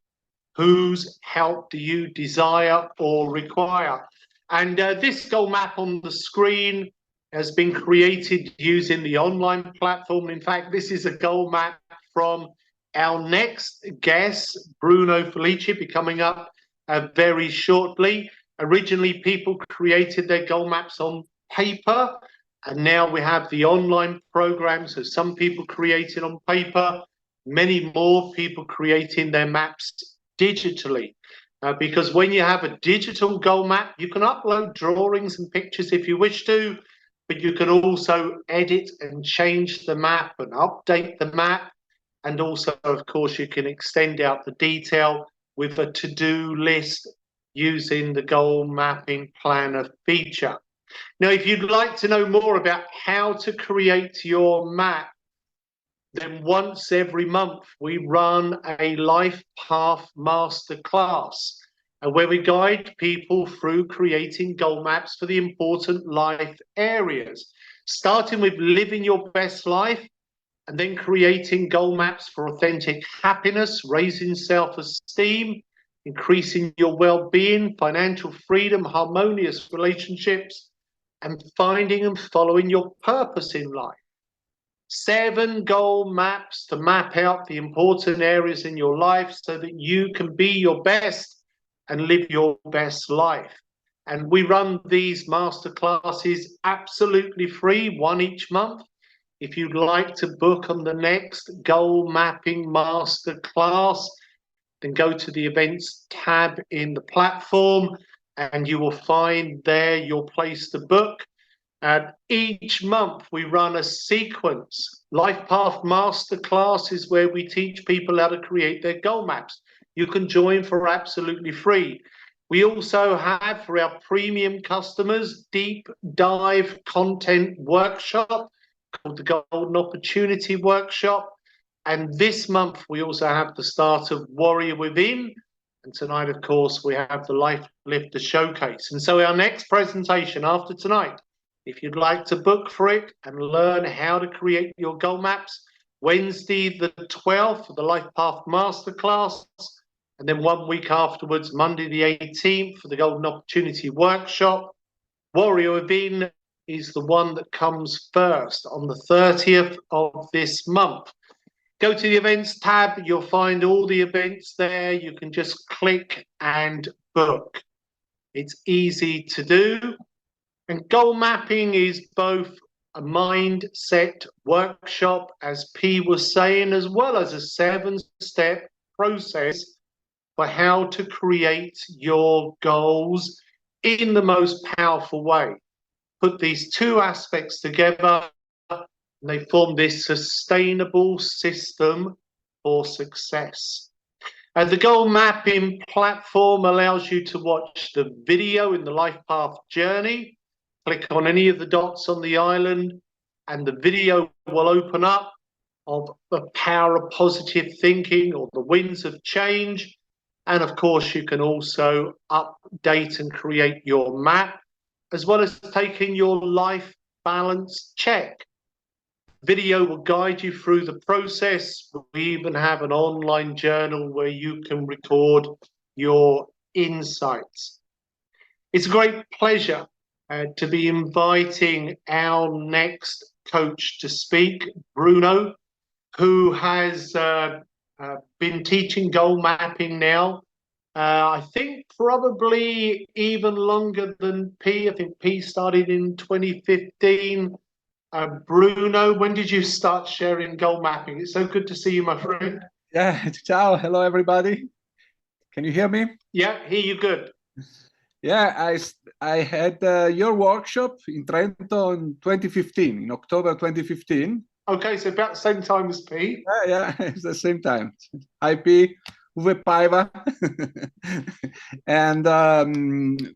Whose help do you desire or require? And this goal map on the screen has been created using the online platform. In fact, this is a goal map from our next guest, Bruno Felici, be coming up very shortly. Originally, people created their goal maps on paper, and now we have the online program. So some people created on paper, many more people creating their maps digitally. Because when you have a digital goal map, you can upload drawings and pictures if you wish to, but you can also edit and change the map and update the map. And also, of course, you can extend out the detail with a to-do list using the goal mapping planner feature. Now, if you'd like to know more about how to create your map, then once every month we run a Life Path Masterclass, where we guide people through creating goal maps for the important life areas, starting with living your best life, and then creating goal maps for authentic happiness, raising self-esteem, increasing your well-being, financial freedom, harmonious relationships, and finding and following your purpose in life. 7 goal maps to map out the important areas in your life so that you can be your best and live your best life. And we run these masterclasses absolutely free, 1 each month. If you'd like to book on the next goal mapping masterclass, then go to the events tab in the platform and you will find there your place to book. And each month we run a sequence. Life Path Masterclass is where we teach people how to create their goal maps. You can join for absolutely free. We also have for our premium customers deep dive content workshop called the Golden Opportunity Workshop. And this month we also have the start of Warrior Within. And tonight, of course, we have the Life Lifter Showcase. And so our next presentation after tonight, if you'd like to book for it and learn how to create your goal maps, Wednesday the 12th for the Life Path Masterclass, and then 1 week afterwards, Monday the 18th for the Golden Opportunity Workshop. Warrior Within is the one that comes first on the 30th of this month. Go to the events tab, you'll find all the events there. You can just click and book. It's easy to do. And goal mapping is both a mindset workshop, as P was saying, as well as a 7-step process for how to create your goals in the most powerful way. Put these two aspects together, and they form this sustainable system for success. The goal mapping platform allows you to watch the video in the Life Path journey. Click on any of the dots on the island, and the video will open up of the power of positive thinking or the winds of change. And of course, you can also update and create your map, as well as taking your life balance check. Video will guide you through the process. We even have an online journal where you can record your insights. It's a great pleasure to be inviting our next coach to speak, Bruno, who has been teaching goal mapping now. I think probably even longer than P. I think P started in 2015. Bruno, when did you start sharing goal mapping? It's so good to see you, my friend. Yeah, ciao, hello everybody. Can you hear me? Yeah, hear you good. Yeah, I had your workshop in Trento in 2015, in October 2015. Okay, so about the same time as P. Yeah, it's the same time. Hi P, Uwe Paiva. And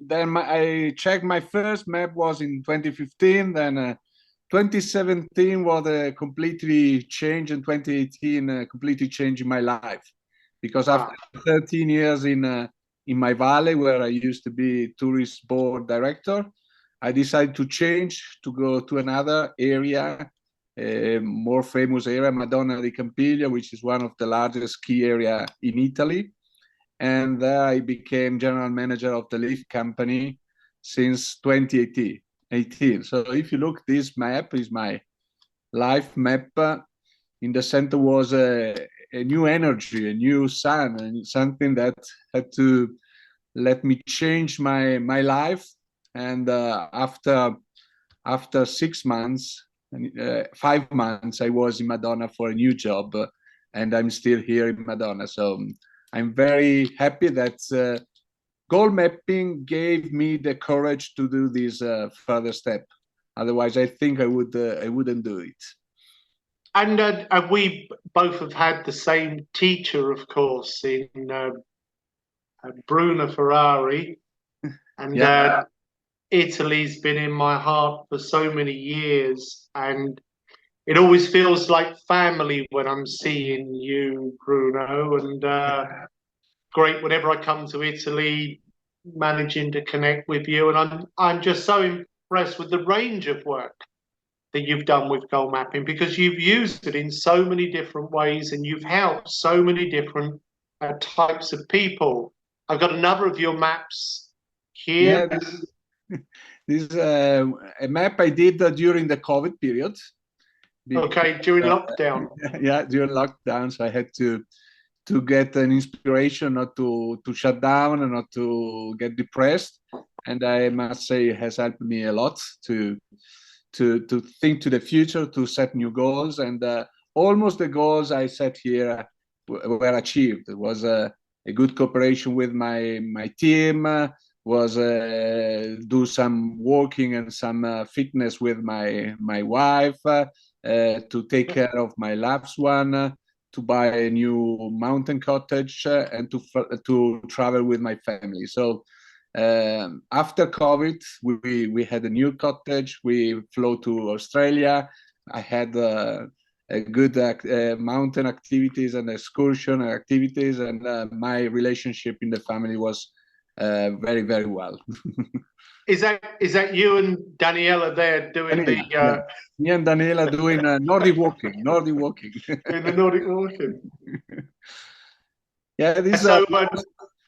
then I checked my first map was in 2015, then 2017 was a completely change, and 2018 completely changed my life, because after 13 years in my valley, where I used to be tourist board director, I decided to change, to go to another area, a more famous area, Madonna di Campiglia, which is one of the largest ski area in Italy. And there I became general manager of the lift company since 2018. So if you look, this map is my life map. In the center was a new energy, a new sun, and something that had to let me change my life. And after 6 months, 5 months, I was in Madonna for a new job, and I'm still here in Madonna. So I'm very happy that goal mapping gave me the courage to do this further step. Otherwise, I think I wouldn't do it. And we both have had the same teacher, of course, in Bruno Ferrari. And yeah. Italy's been in my heart for so many years. And it always feels like family when I'm seeing you, Bruno. And great whenever I come to Italy, managing to connect with you. And I'm just so impressed with the range of work that you've done with goal mapping, because you've used it in so many different ways and you've helped so many different types of people. I've got a number of your maps here. Yeah, this is a map I did during the COVID period. Okay, during lockdown. Yeah, during lockdown, so I had to get an inspiration, not to shut down and not to get depressed. And I must say it has helped me a lot to think to the future, to set new goals. And almost the goals I set here were achieved. It was a good cooperation with my team, was do some walking and some fitness with my wife, to take care of my loved one, to buy a new mountain cottage, and to travel with my family. So after COVID, we had a new cottage. We flew to Australia. I had a good mountain activities and excursion activities, and my relationship in the family was very, very well. Is that you and Daniela there doing Daniela, me and Daniela doing Nordic walking, Nordic walking. doing the Nordic walking? Yeah, this So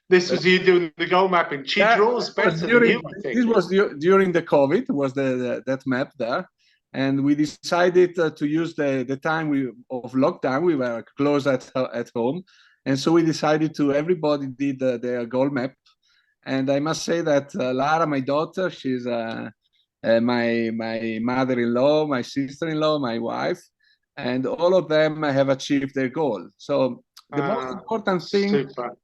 this was you doing the goal mapping. She draws better than you, I think. This was during the COVID, was that map there. And we decided to use the time of lockdown. We were closed at home. And so we decided everybody did their goal map. And I must say that Lara, my daughter, she's my mother-in-law, my sister-in-law, my wife, and all of them have achieved their goal. So the most important thing, super.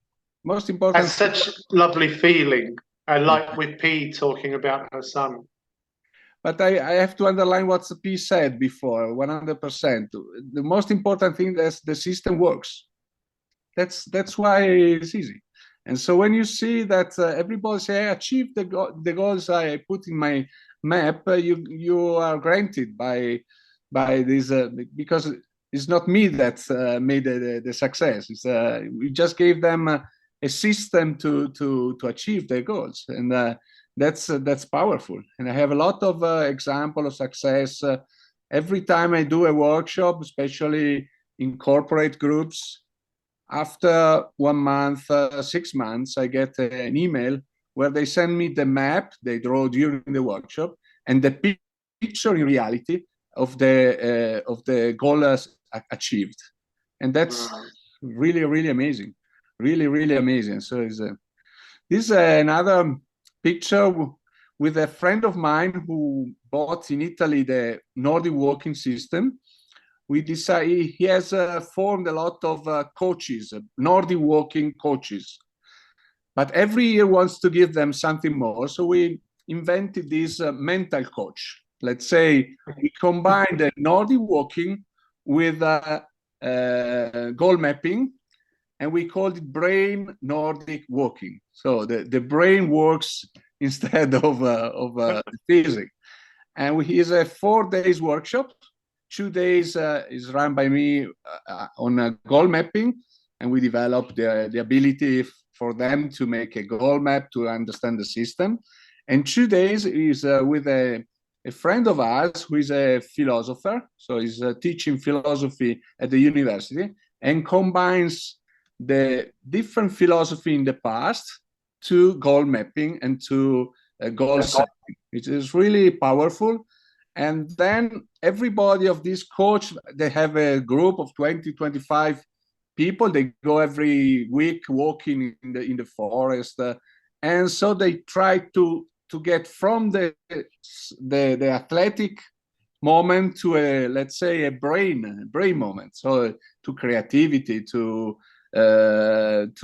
most important. That's such lovely feeling. I like with P talking about her son. But I have to underline what P said before, 100%. The most important thing is the system works. That's why it's easy. And so when you see that everybody say, I achieved the goals I put in my map, you are granted by this, because it's not me that made the success. We just gave them a system to achieve their goals. And that's powerful. And I have a lot of examples of success. Every time I do a workshop, especially in corporate groups, after 1 month, 6 months, I get an email where they send me the map they draw during the workshop and the picture in reality of the goal achieved. And that's really, really amazing. Really, really amazing. So this is another picture with a friend of mine who bought in Italy the Nordic walking system. We decided he has formed a lot of coaches, Nordic walking coaches, but every year wants to give them something more. So we invented this mental coach. Let's say we combined the Nordic walking with goal mapping, and we called it Brain Nordic Walking. So the brain works instead of physics. And he's a 4 days workshop. 2 days is run by me on goal mapping, and we develop the ability for them to make a goal map, to understand the system. And 2 days is with a friend of ours who is a philosopher, so he's teaching philosophy at the university, and combines the different philosophy in the past to goal mapping and to goal setting. It is really powerful. And then everybody of this coach, they have a group of 20, 25 people. They go every week walking in the forest. And so they try to get from the athletic moment to let's say a brain moment. So to creativity, to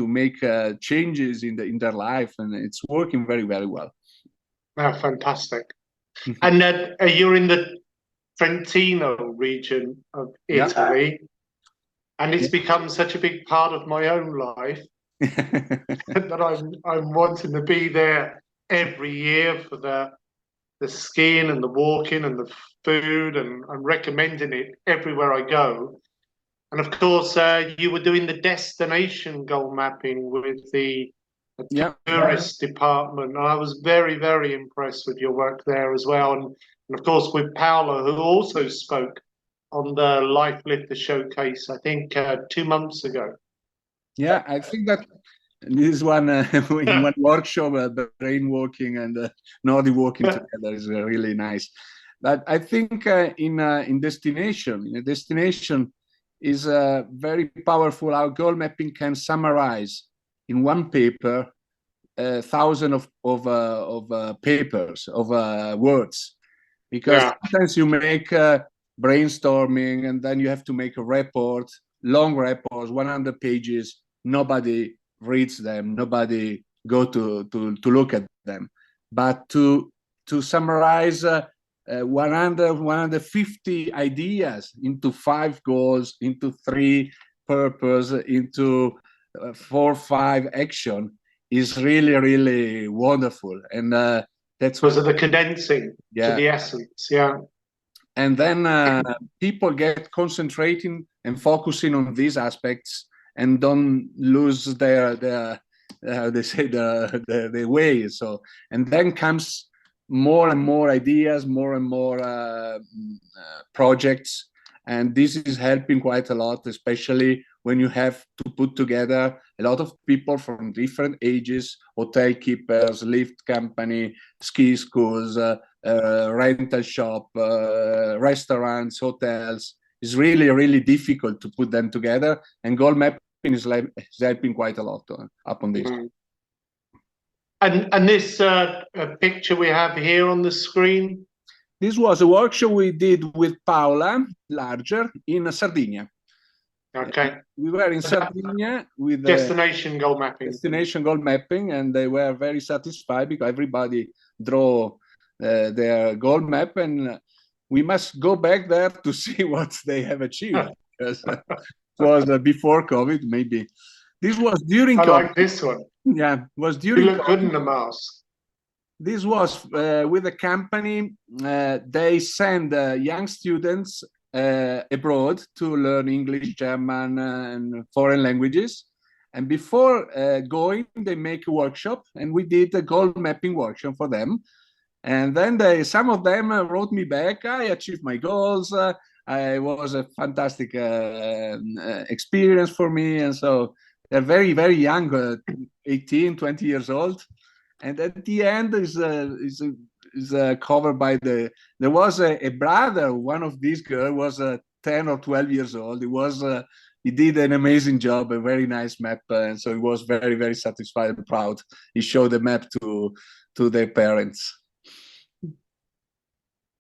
make changes in their life. And it's working very, very well. Oh, fantastic. And you're in the Trentino region of Italy, and it's become such a big part of my own life that I'm wanting to be there every year for the skiing and the walking and the food, and I'm recommending it everywhere I go. And of course, you were doing the destination goal mapping with the tourist department. And I was very, very impressed with your work there as well. And of course, with Paola, who also spoke on the Life Lifter Showcase, I think 2 months ago. Yeah, I think that this one, in one workshop, brain walking and Nordic walking together is really nice. But I think in destination is very powerful. Our goal mapping can summarize in one paper, 1,000 of papers, of words, because sometimes you make brainstorming and then you have to make a report, long reports, 100 pages. Nobody reads them. Nobody go to look at them, but to summarize 150 ideas into 5 goals, into 3 purpose, into 4 or 5 action is really, really wonderful. And that's because of the condensing to Yeah. the essence. Yeah. And then people get concentrating and focusing on these aspects and don't lose their they say the way. So, and then comes more and more ideas, more and more projects, and this is helping quite a lot, especially when you have to put together a lot of people from different ages: hotel keepers, lift company, ski schools, rental shop, restaurants, hotels. It's really, really difficult to put them together, and goal mapping is helping quite a lot upon this. Mm. And this picture we have here on the screen? This was a workshop we did with Paola Larger in Sardinia. Okay. We were in Sardinia with Destination goal mapping. Destination goal mapping, and they were very satisfied because everybody draw their goal map, and we must go back there to see what they have achieved. Because it was before COVID, maybe. This was during I COVID. like this one. Yeah, it was You during look COVID. good in the mask. This was with a company. They send young students abroad to learn English, German, and foreign languages. And before going, they make a workshop, and we did a goal mapping workshop for them. And then some of them wrote me back, I achieved my goals. It was a fantastic experience for me. And so they're very, very young, 18, 20 years old. And at the end is covered by there was a brother, one of these girls was 10 or 12 years old. He did an amazing job, a very nice map. And so he was very, very satisfied and proud. He showed the map to their parents.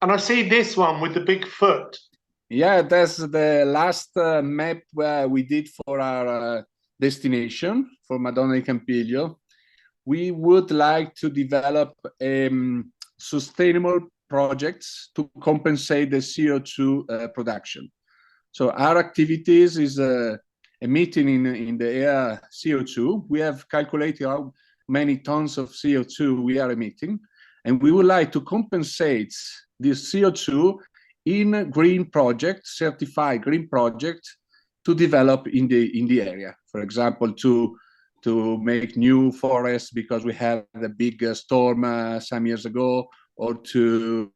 And I see this one with the big foot. Yeah, that's the last map we did for our destination, for Madonna di Campiglio. We would like to develop sustainable projects to compensate the CO2 production. So our activities is emitting in the air CO2. We have calculated how many tons of CO2 we are emitting, and we would like to compensate this CO2 in green projects, certified green projects, to develop in the area. For example, to make new forests because we had a big storm some years ago, or to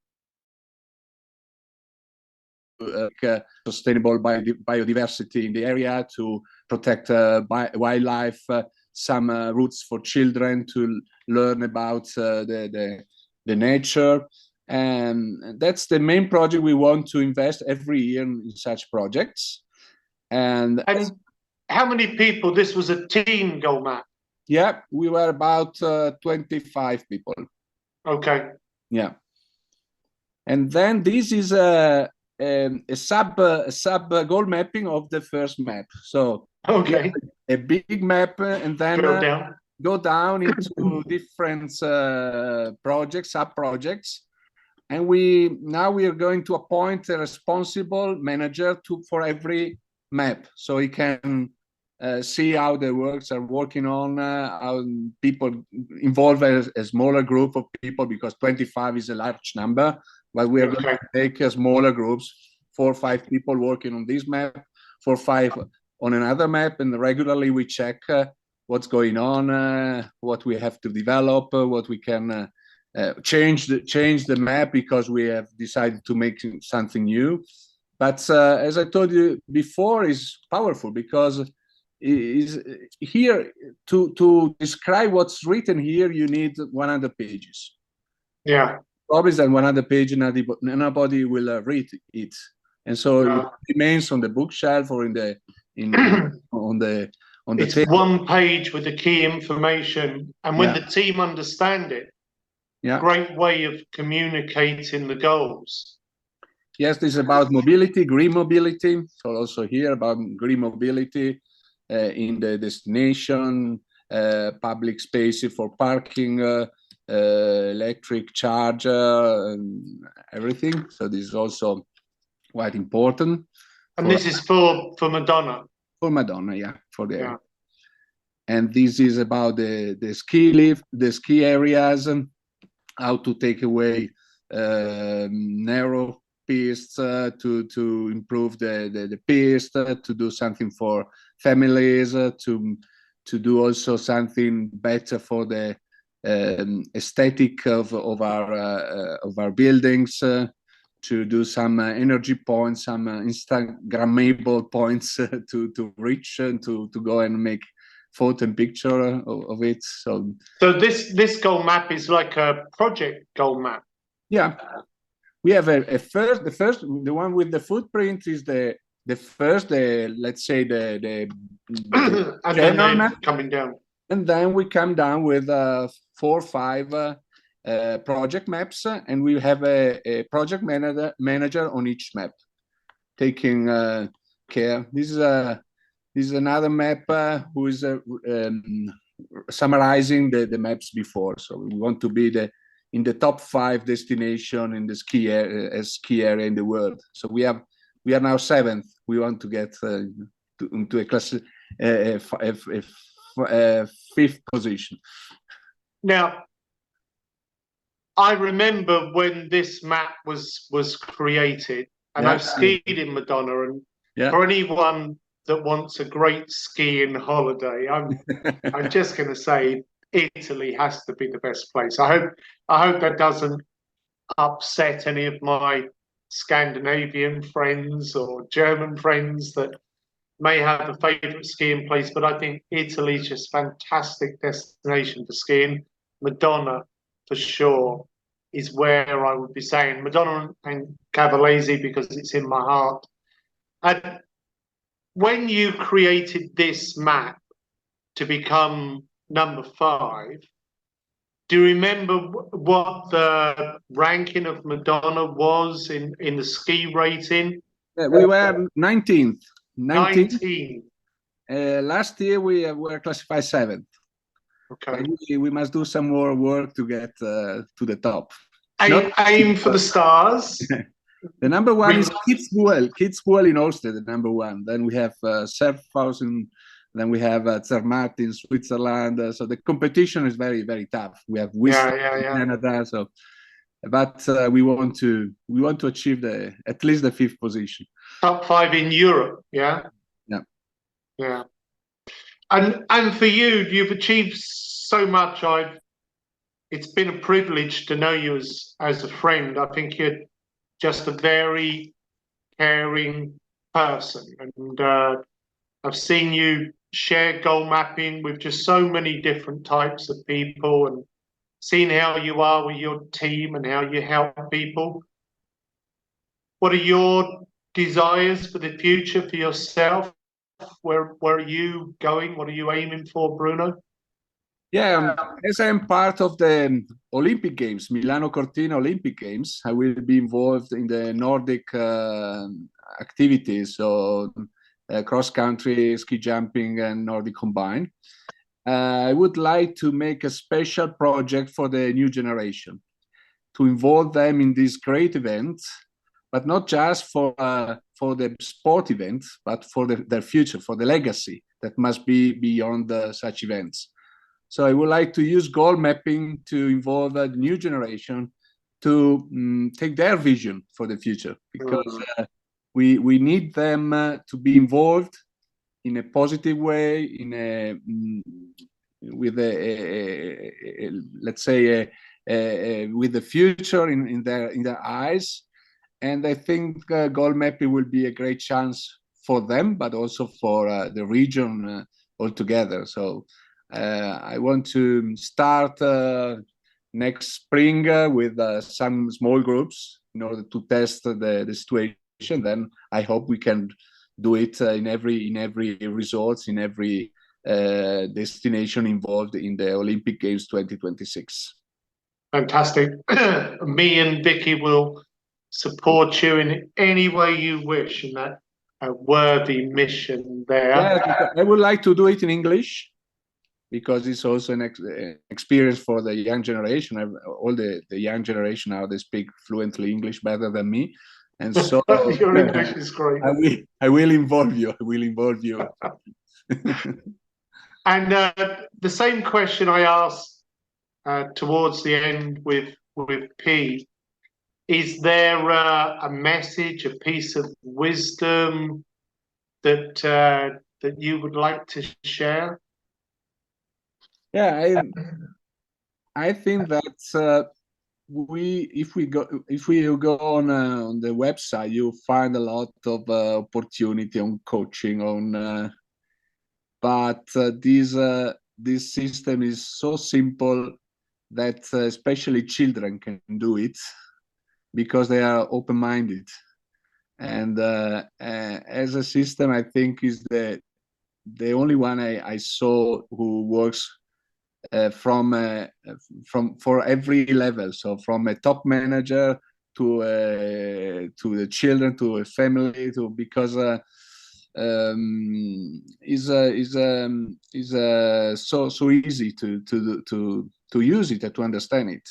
sustainable biodiversity in the area, to protect wildlife, some routes for children to learn about the nature. And that's the main project we want to invest every year in such projects. And how many people? This was a team goal map. Yeah, we were about 25 people. Okay. Yeah. And then this is a sub goal mapping of the first map. So okay, a big map, and then go down into different projects, sub projects. And now we are going to appoint a responsible manager for every map, so he can see how the works are working on, how people involve a smaller group of people, because 25 is a large number, but we are going to take smaller groups, 4 or 5 people working on this map, 4 or 5 on another map, and regularly we check what's going on, what we have to develop, what we can change the map, because we have decided to make something new. But as I told you before, is powerful, because is here to describe what's written here, you need 100 pages. Yeah. Probably that 100 pages, nobody will read it, and so it remains on the bookshelf or on the it's table. One page with the key information, and when the team understand it, great way of communicating the goals. Yes, this is about mobility, green mobility. So also here about green mobility in the destination, public spaces for parking, electric charger, and everything. So this is also quite important. And this is for Madonna. For Madonna, yeah, for the Yeah. and this is about the ski lift, the ski areas, how to take away narrow pistes to improve the piste, to do something for families, to do also something better for the aesthetic of our buildings, to do some energy points, some Instagrammable points to reach and to go and make photo and picture of it. So this goal map is like a project goal map. yeah, we have the one with the footprint is the first, let's say the And general then map, coming down. and then we come down with 4 or 5 project maps, and we have a project manager on each map taking care. This is another map who is summarizing the maps before. So we want to be in the top 5 destination in the ski area in the world. So we are now 7th. We want to get into a class, a 5th position. Now, I remember when this map was created, and Yeah. I've skied in Madonna, and Yeah. for anyone that wants a great skiing holiday, I'm just going to say Italy has to be the best place. I hope that doesn't upset any of my Scandinavian friends or German friends that may have a favorite skiing place, but I think Italy's just fantastic destination for skiing. Madonna, for sure, is where I would be saying Madonna and Cavallese because it's in my heart. And when you created this map to become number 5, do you remember what the ranking of Madonna was in the ski rating? We were 19th. 19. Last year we were classified 7th. Okay. We must do some more work to get to the top. Aim for the stars. The number 1 is Kitzbühel in Austria, the number 1. Then we have Surfhaus, then we have Zermatt in Switzerland. So the competition is very, very tough. We have Whistler in Canada. So, but we want to achieve at least the 5th position. Top 5 in Europe. Yeah. Yeah. Yeah. And for you, you've achieved so much. It's been a privilege to know you as a friend. I think you're just a very caring person, and I've seen you share goal mapping with just so many different types of people, and seen how you are with your team and how you help people. What are your desires for the future for yourself? Where are you going? What are you aiming for, Bruno? Yeah, as I am part of the Olympic Games, Milano Cortina Olympic Games, I will be involved in the Nordic activities, so cross-country, ski jumping, and Nordic combined. I would like to make a special project for the new generation, to involve them in these great events, but not just for the sport events, but for their future, for the legacy that must be beyond such events. So I would like to use goal mapping to involve the new generation to take their vision for the future, because we need them to be involved in a positive way, with let's say with the future in their eyes. And I think goal mapping will be a great chance for them, but also for the region altogether. So I want to start next spring with some small groups in order to test the situation. Then I hope we can do it in every resort, in every destination involved in the Olympic Games 2026. Fantastic. Me and Vicky will support you in any way you wish in that worthy mission there. Yeah, I would like to do it in English. because it's also an experience for the young generation. All the young generation now, they speak fluently English better than me, and so your English is great. I will involve you. I will involve you. And the same question I asked towards the end with P. Is there a message, a piece of wisdom that that you would like to share? Yeah, I think that if we go on the website, you find a lot of opportunity on coaching on, but this system is so simple that especially children can do it because they are open-minded, and as a system, I think is the only one I saw who works for every level. So from a top manager to the children, to a family, to because is so easy to use it and to understand it.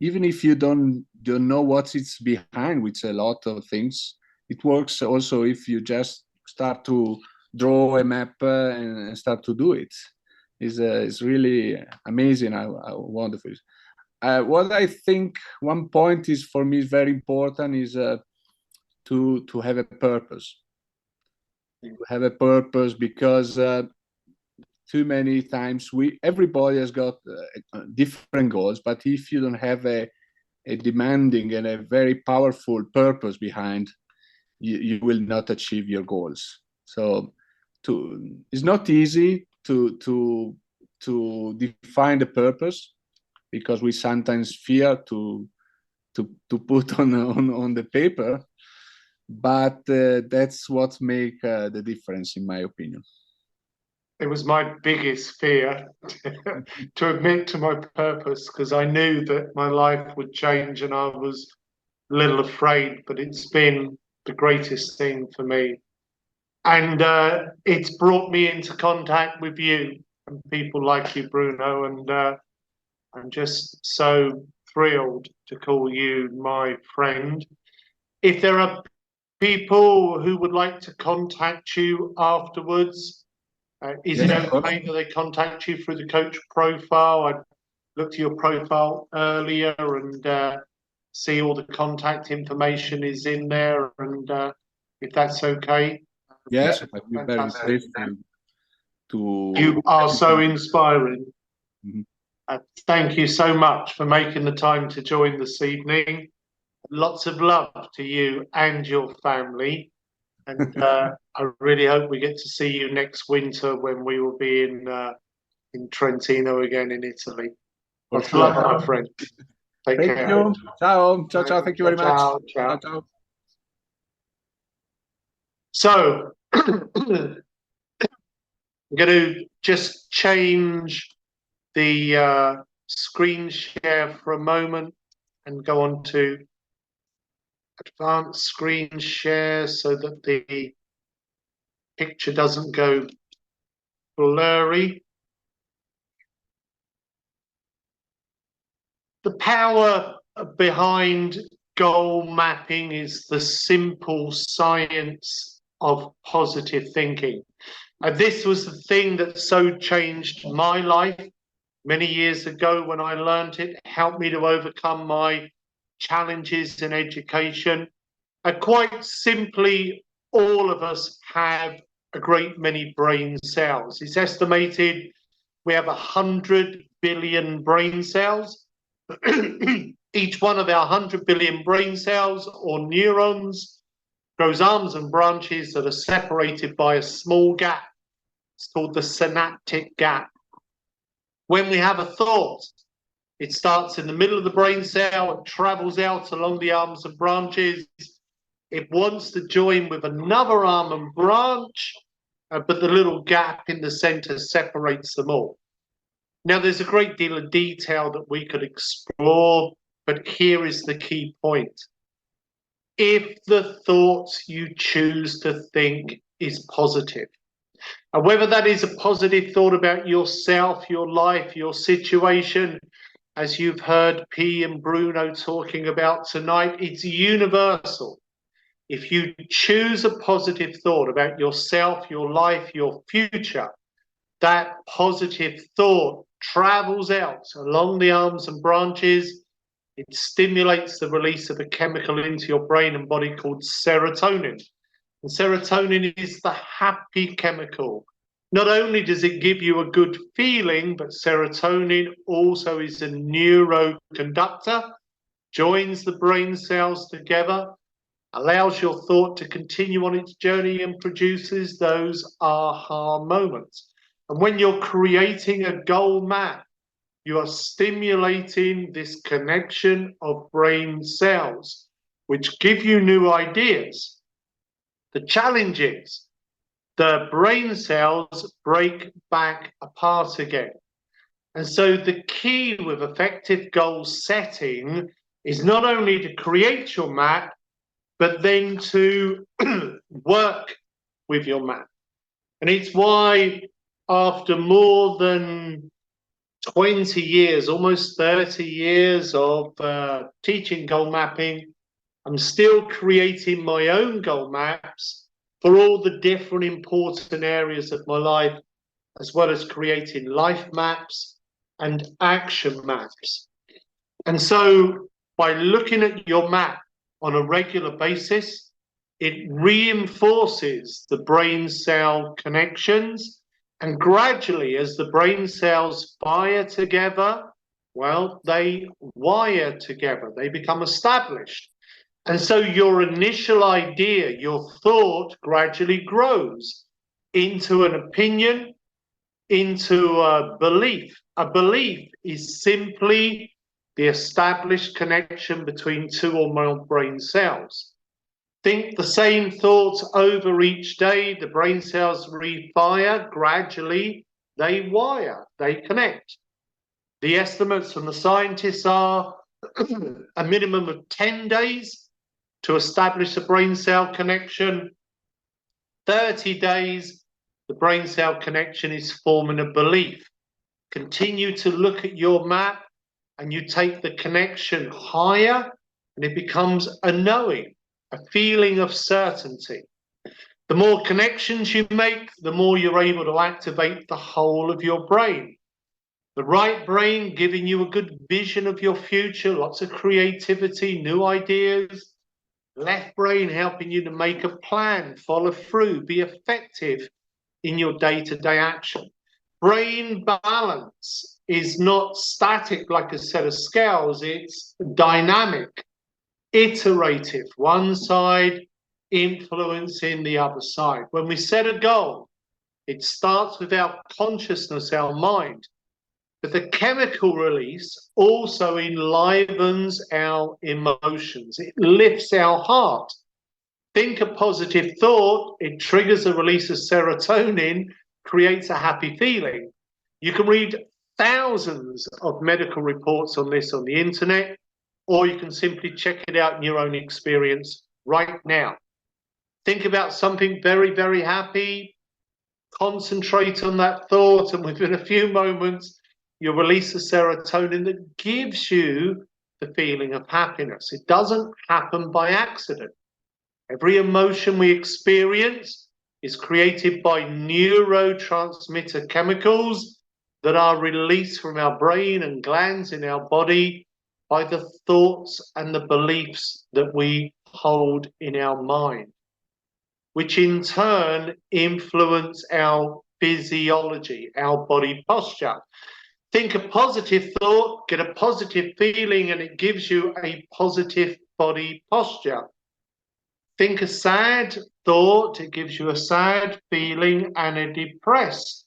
Even if you don't know what it's behind, which a lot of things, it works also if you just start to draw a map and start to do it. Is really amazing how wonderful it is. What I think one point is for me is very important is to have a purpose. To have a purpose, because too many times everybody has got different goals, but if you don't have a demanding and a very powerful purpose behind, you will not achieve your goals. So it's not easy to define the purpose, because we sometimes fear to put on the paper, but that's what make the difference, in my opinion. It was my biggest fear to admit to my purpose, because I knew that my life would change and I was a little afraid, but it's been the greatest thing for me. And it's brought me into contact with you and people like you, Bruno, and I'm just so thrilled to call you my friend. If there are people who would like to contact you afterwards, is it okay that they contact you through the coach profile? I looked at your profile earlier and see all the contact information is in there, and if that's okay. Yes, I'd be very pleased to. You are so inspiring. Mm-hmm. Thank you so much for making the time to join this evening. Lots of love to you and your family. And I really hope we get to see you next winter when we will be in Trentino again in Italy. Lots of love, my friend. Take care. Thank you. Ciao. Ciao, ciao. Thank you very much. Ciao, ciao. Ciao, ciao. So I'm going to just change the screen share for a moment and go on to advanced screen share so that the picture doesn't go blurry. The power behind goal mapping is the simple science of positive thinking. This was the thing that so changed my life many years ago when I learned it, helped me to overcome my challenges in education. Quite simply, all of us have a great many brain cells. It's estimated we have 100 billion brain cells. Each one of our 100 billion brain cells or neurons grows arms and branches that are separated by a small gap. It's called the synaptic gap. When we have a thought, it starts in the middle of the brain cell, it travels out along the arms and branches. It wants to join with another arm and branch, but the little gap in the center separates them all. Now, there's a great deal of detail that we could explore, but here is the key point. If the thought you choose to think is positive, And whether that is a positive thought about yourself, your life, your situation, as you've heard P and Bruno talking about tonight, it's universal. If you choose a positive thought about yourself, your life, your future, that positive thought travels out along the arms and branches. It stimulates the release of a chemical into your brain and body called serotonin. And serotonin is the happy chemical. Not only does it give you a good feeling, but serotonin also is a neuroconductor, joins the brain cells together, allows your thought to continue on its journey and produces those aha moments. And when you're creating a goal map, you are stimulating this connection of brain cells, which give you new ideas. The challenge is the brain cells break back apart again. And so the key with effective goal setting is not only to create your map, but then to work with your map. And it's why after more than 20 years, almost 30 years of teaching goal mapping, I'm still creating my own goal maps for all the different important areas of my life, as well as creating life maps and action maps. And so by looking at your map on a regular basis, it reinforces the brain cell connections. And gradually, as the brain cells fire together, well, they wire together, they become established. And so your initial idea, your thought gradually grows into an opinion, into a belief. A belief is simply the established connection between two or more brain cells. Think the same thoughts over each day, the brain cells refire, gradually they wire, they connect. The estimates from the scientists are a minimum of 10 days to establish a brain cell connection. 30 days, the brain cell connection is forming a belief. Continue to look at your map and you take the connection higher and it becomes a knowing. A feeling of certainty. The more connections you make, the more you're able to activate the whole of your brain. The right brain giving you a good vision of your future, lots of creativity, new ideas. Left brain helping you to make a plan, follow through, be effective in your day-to-day action. Brain balance is not static like a set of scales, it's dynamic. Iterative, one side influencing the other side. When we set a goal, it starts with our consciousness, our mind. But the chemical release also enlivens our emotions. It lifts our heart. Think a positive thought, it triggers a release of serotonin, creates a happy feeling. You can read thousands of medical reports on this on the internet, or you can simply check it out in your own experience right now. Think about something very, very happy, concentrate on that thought, and within a few moments, you'll release a serotonin that gives you the feeling of happiness. It doesn't happen by accident. Every emotion we experience is created by neurotransmitter chemicals that are released from our brain and glands in our body by the thoughts and the beliefs that we hold in our mind, which in turn influence our physiology, our body posture. Think a positive thought, get a positive feeling, and it gives you a positive body posture. Think a sad thought, it gives you a sad feeling and a depressed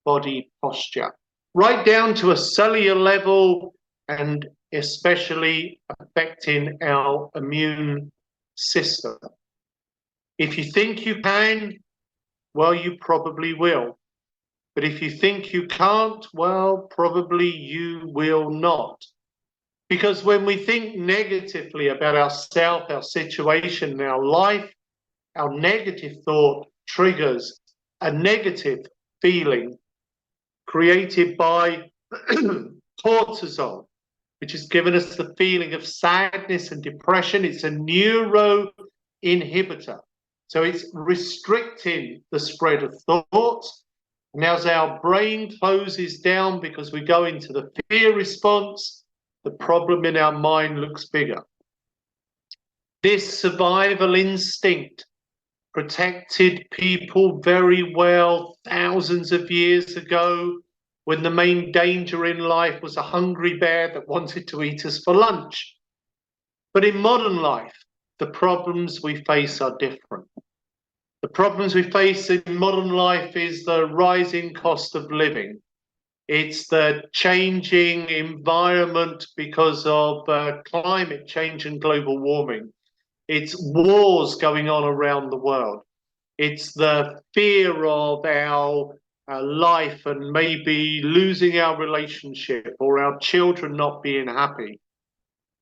body posture. Right down to a cellular level, and especially affecting our immune system. If you think you can, well, you probably will. But if you think you can't, well, probably you will not. Because when we think negatively about ourselves, our situation, our life, our negative thought triggers a negative feeling created by cortisol, which has given us the feeling of sadness and depression. It's a neuroinhibitor. So it's restricting the spread of thoughts. And as our brain closes down because we go into the fear response, the problem in our mind looks bigger. This survival instinct protected people very well thousands of years ago, when the main danger in life was a hungry bear that wanted to eat us for lunch. But in modern life, the problems we face are different. The problems we face in modern life is the rising cost of living. It's the changing environment because of climate change and global warming. It's wars going on around the world. It's the fear of our life and maybe losing our relationship or our children not being happy.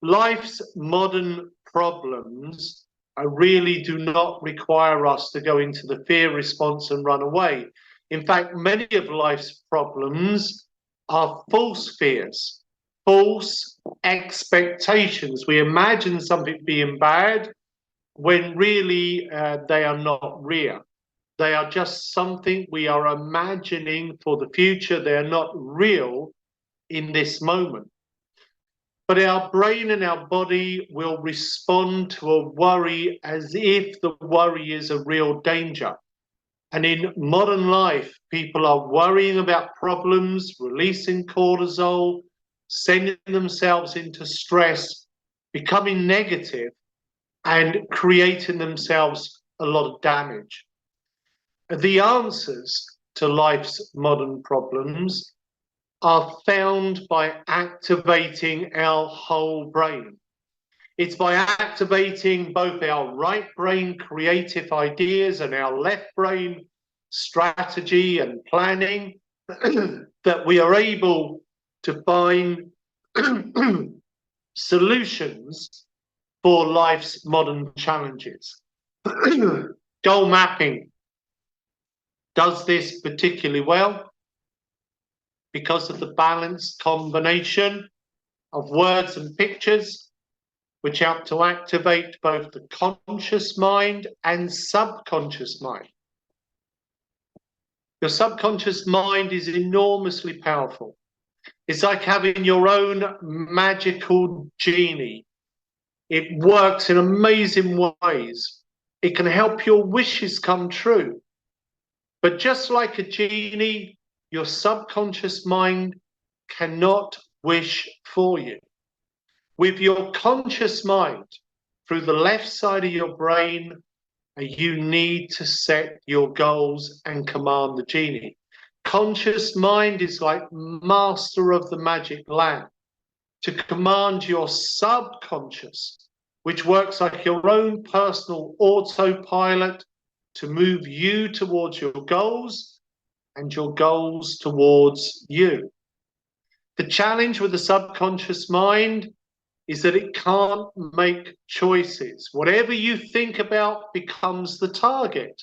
Life's modern problems really do not require us to go into the fear response and run away. In fact, many of life's problems are false fears, false expectations. We imagine something being bad when really they are not real. They are just something we are imagining for the future. They are not real in this moment. But our brain and our body will respond to a worry as if the worry is a real danger. And in modern life, people are worrying about problems, releasing cortisol, sending themselves into stress, becoming negative, and creating themselves a lot of damage. The answers to life's modern problems are found by activating our whole brain. It's by activating both our right brain creative ideas and our left brain strategy and planning that we are able to find solutions for life's modern challenges. Goal mapping does this particularly well because of the balanced combination of words and pictures, which help to activate both the conscious mind and subconscious mind. Your subconscious mind is enormously powerful. It's like having your own magical genie. It works in amazing ways. It can help your wishes come true. But just like a genie, your subconscious mind cannot wish for you. With your conscious mind, through the left side of your brain, you need to set your goals and command the genie. Conscious mind is like master of the magic lamp. To command your subconscious, which works like your own personal autopilot, to move you towards your goals and your goals towards you. The challenge with the subconscious mind is that it can't make choices. Whatever you think about becomes the target.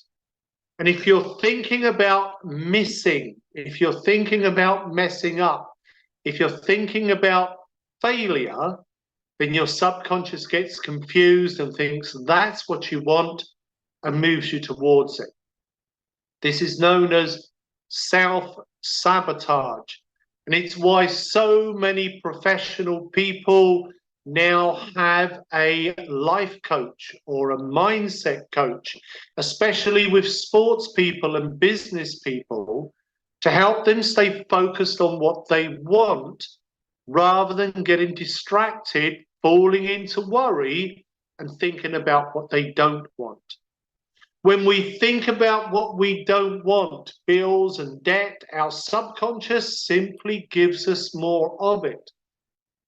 And if you're thinking about missing, if you're thinking about messing up, if you're thinking about failure, then your subconscious gets confused and thinks that's what you want and moves you towards it. This is known as self-sabotage. And it's why so many professional people now have a life coach or a mindset coach, especially with sports people and business people, to help them stay focused on what they want rather than getting distracted, falling into worry and thinking about what they don't want. When we think about what we don't want, bills and debt, our subconscious simply gives us more of it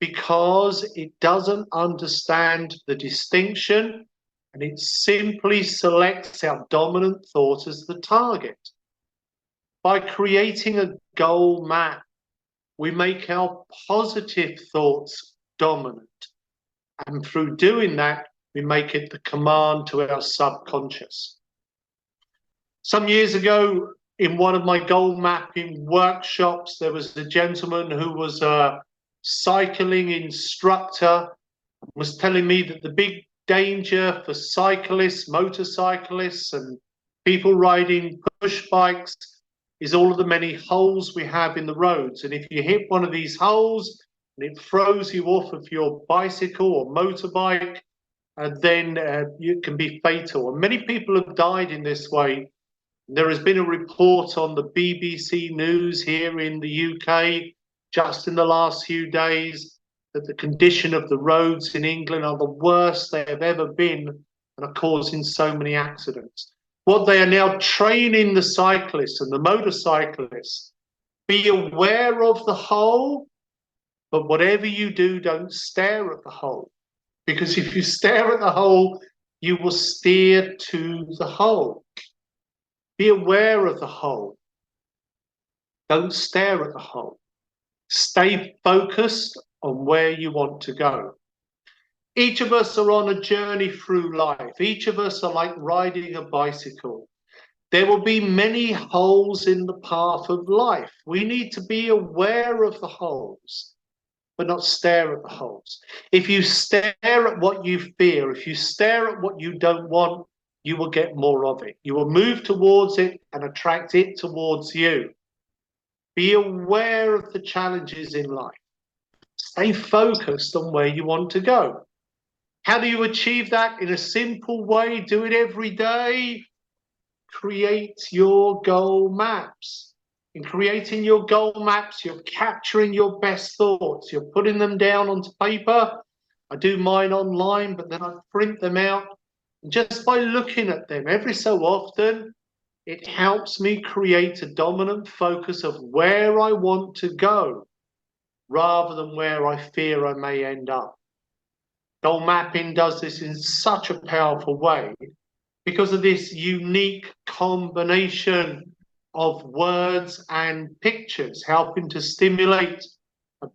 because it doesn't understand the distinction and it simply selects our dominant thought as the target. By creating a goal map, we make our positive thoughts dominant. And through doing that, we make it the command to our subconscious. Some years ago, in one of my goal mapping workshops, there was a gentleman who was a cycling instructor, was telling me that the big danger for cyclists, motorcyclists, and people riding push bikes is all of the many holes we have in the roads. And if you hit one of these holes and it throws you off of your bicycle or motorbike, then it can be fatal. And many people have died in this way. There has been a report on the BBC News here in the UK just in the last few days that the condition of the roads in England are the worst they have ever been and are causing so many accidents. What they are now training the cyclists and the motorcyclists, be aware of the hole, but whatever you do, don't stare at the hole. Because if you stare at the hole, you will steer to the hole. Be aware of the hole. Don't stare at the hole. Stay focused on where you want to go. Each of us are on a journey through life. Each of us are like riding a bicycle. There will be many holes in the path of life. We need to be aware of the holes, but not stare at the holes. If you stare at what you fear, if you stare at what you don't want, you will get more of it. You will move towards it and attract it towards you. Be aware of the challenges in life. Stay focused on where you want to go. How do you achieve that? In a simple way, do it every day. Create your goal maps. In creating your goal maps, you're capturing your best thoughts. You're putting them down onto paper. I do mine online, but then I print them out. And just by looking at them every so often, it helps me create a dominant focus of where I want to go, rather than where I fear I may end up. Goal mapping does this in such a powerful way because of this unique combination of words and pictures, helping to stimulate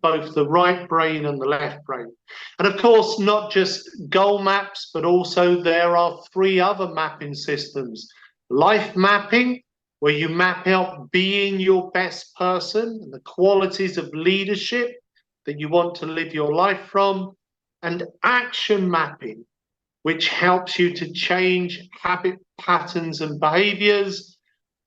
both the right brain and the left brain. And of course, not just goal maps, but also there are 3 other mapping systems. Life mapping, where you map out being your best person and the qualities of leadership that you want to live your life from. And action mapping, which helps you to change habit patterns and behaviors.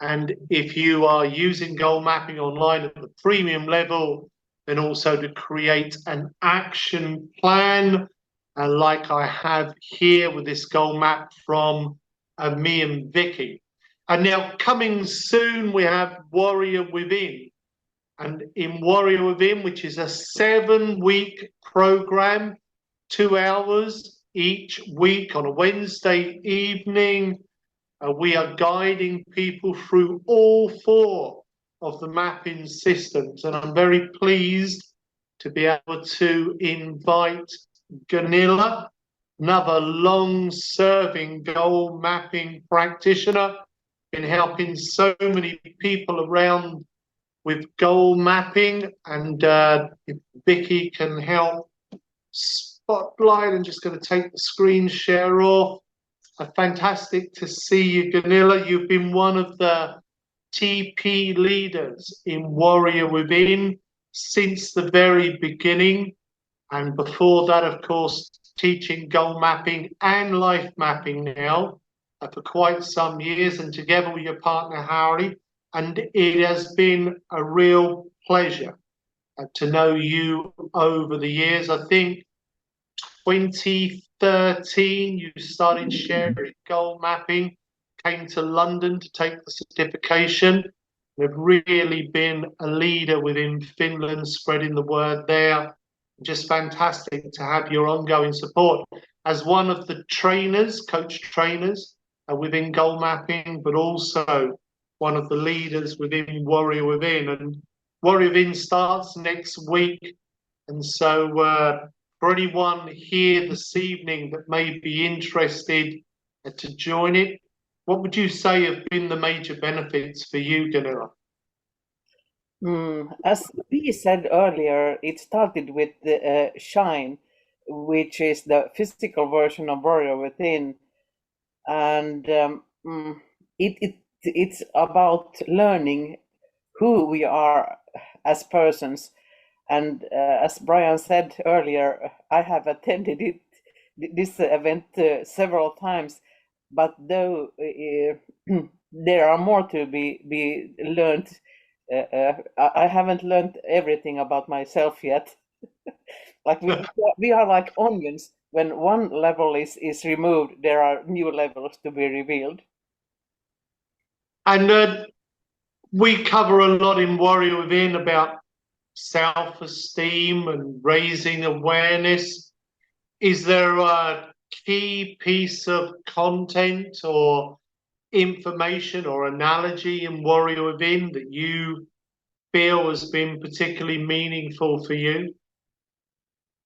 And if you are using goal mapping online at the premium level, then also to create an action plan, like I have here with this goal map from me and Vicky. And now coming soon, we have Warrior Within. And in Warrior Within, which is a 7-week program, 2 hours each week on a Wednesday evening, we are guiding people through all 4 of the mapping systems. And I'm very pleased to be able to invite Gunilla, another long-serving goal mapping practitioner, in helping so many people around with goal mapping. And if Vicky can help spotlight, I'm just going to take the screen share off. Fantastic to see you, Gunilla. You've been one of the TP leaders in Warrior Within since the very beginning. And before that, of course, teaching goal mapping and life mapping now for quite some years, and together with your partner, Harry. And it has been a real pleasure to know you over the years. I think 2013, you started sharing goal mapping, came to London to take the certification. You've really been a leader within Finland, spreading the word there. Just fantastic to have your ongoing support as one of the trainers, coach trainers within goal mapping, but also one of the leaders within Warrior Within. And Warrior Within starts next week. And so for anyone here this evening that may be interested to join it, what would you say have been the major benefits for you, Gunilla? As we said earlier, it started with the Shine, which is the physical version of Warrior Within. And it it's about learning who we are as persons. And as Brian said earlier, I have attended this event several times, but though there are more to be learned, I haven't learned everything about myself yet. Like we are like onions. When one level is removed, there are new levels to be revealed. And we cover a lot in Warrior Within about self-esteem and raising awareness. Is there a key piece of content or information or analogy in Warrior Within that you feel has been particularly meaningful for you?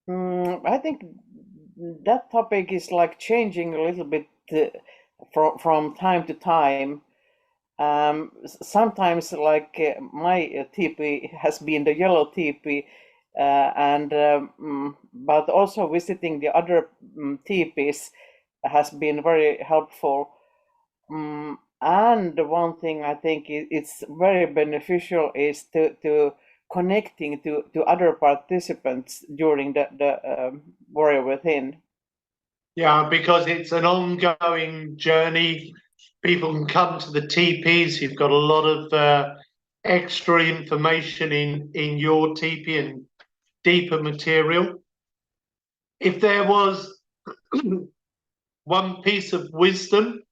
I think that topic is like changing a little bit from time to time. Sometimes, like my teepee has been the yellow teepee, but also visiting the other teepees has been very helpful. And one thing I think it's very beneficial is to connecting to other participants during the Warrior Within. Yeah, because it's an ongoing journey. People can come to the TPs. You've got a lot of extra information in your TP and deeper material. If there was one piece of wisdom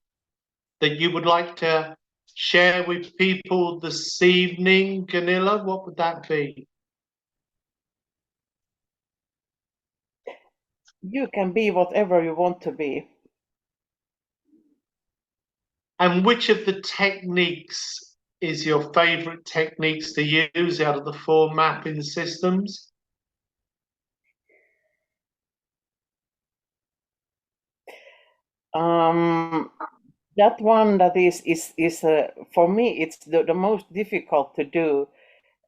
that you would like to share with people this evening, Gunilla, what would that be? You can be whatever you want to be. And which of the techniques is your favorite techniques to use out of the 4 mapping systems? That one that is for me it's the most difficult to do,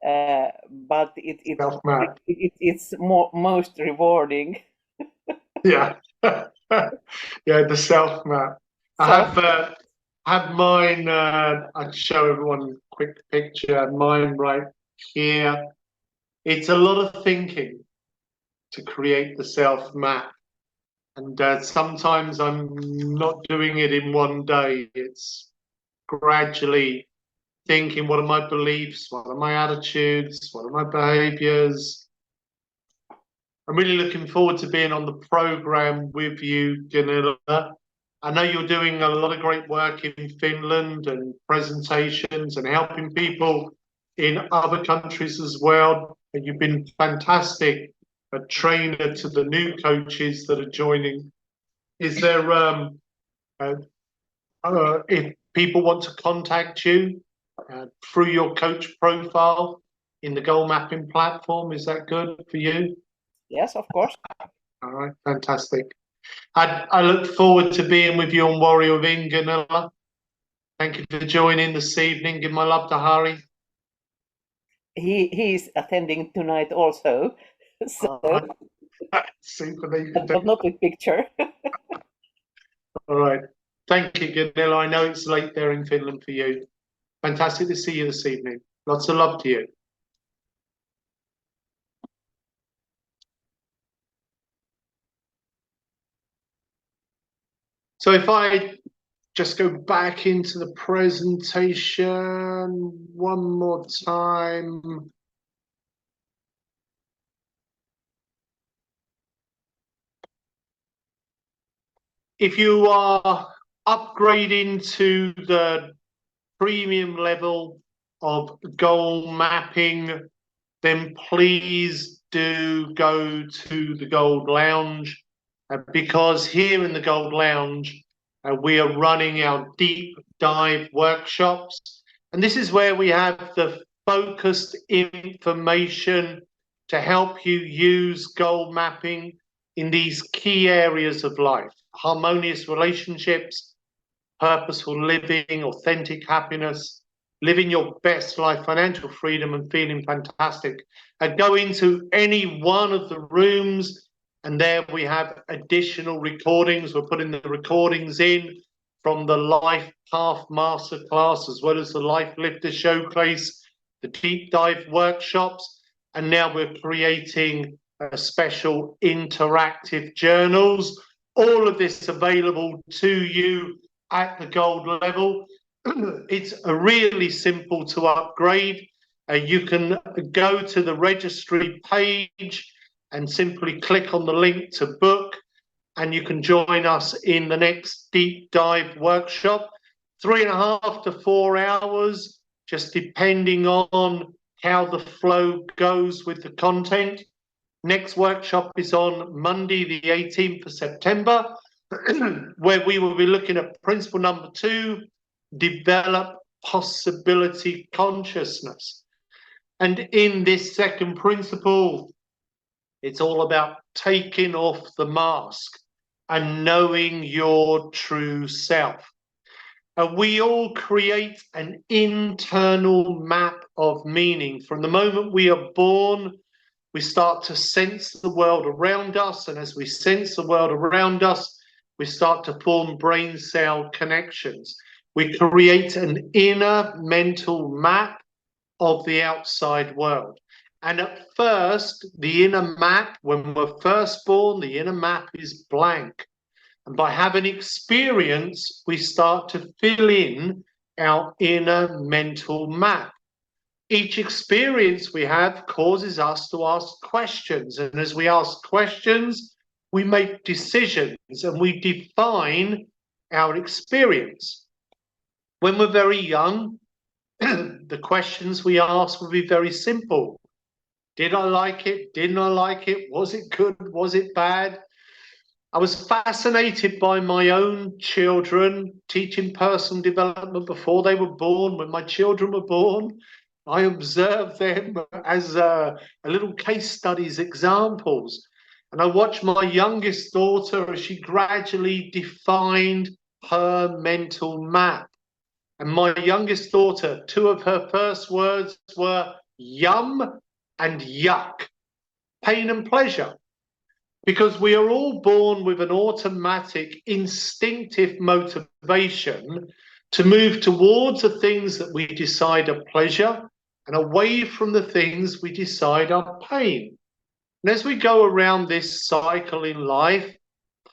but it's most rewarding. Yeah, yeah, the self map. I have mine. I'd show everyone a quick picture. Mine right here. It's a lot of thinking to create the self map, and sometimes I'm not doing it in one day. It's gradually thinking, what are my beliefs? What are my attitudes? What are my behaviors? I'm really looking forward to being on the program with you, Gunilla. I know you're doing a lot of great work in Finland and presentations and helping people in other countries as well. And you've been fantastic, a trainer to the new coaches that are joining. Is there, if people want to contact you through your coach profile in the goal mapping platform, is that good for you? Yes, of course. All right, fantastic. I look forward to being with you on Warrior Within, Gunilla. Thank you for joining this evening. Give my love to Hari. He's attending tonight also, so Super. but not with picture. All right. Thank you, Gunilla. I know it's late there in Finland for you. Fantastic to see you this evening. Lots of love to you. So if I just go back into the presentation one more time. If you are upgrading to the premium level of goal mapping, then please do go to the Gold Lounge because here in the Gold Lounge, we are running our deep dive workshops. And this is where we have the focused information to help you use goal mapping in these key areas of life: harmonious relationships, purposeful living, authentic happiness, living your best life, financial freedom, and feeling fantastic. Go into any one of the rooms, and there we have additional recordings. We're putting the recordings in from the Life Path Masterclass, as well as the Life Lifter Showcase, the deep dive workshops, and now we're creating a special interactive journals. All of this available to you at the gold level. It's really simple to upgrade. You can go to the registry page and simply click on the link to book, and you can join us in the next deep dive workshop. 3.5 to 4 hours, just depending on how the flow goes with the content. Next workshop is on Monday, the 18th of September, where we will be looking at principle number 2, develop possibility consciousness. And in this second principle, it's all about taking off the mask and knowing your true self. We all create an internal map of meaning. From the moment we are born, we start to sense the world around us, and as we sense the world around us, we start to form brain cell connections. We create an inner mental map of the outside world. And at first, the inner map, when we're first born, the inner map is blank. And by having experience, we start to fill in our inner mental map. Each experience we have causes us to ask questions. And as we ask questions, we make decisions and we define our experience. When we're very young, the questions we ask will be very simple. Did I like it? Didn't I like it? Was it good? Was it bad? I was fascinated by my own children, teaching personal development before they were born. When my children were born, I observed them as little case studies, examples. And I watched my youngest daughter as she gradually defined her mental map. And my youngest daughter, 2 of her first words were yum and yuck, pain and pleasure. Because we are all born with an automatic, instinctive motivation to move towards the things that we decide are pleasure and away from the things we decide are pain. And as we go around this cycle in life,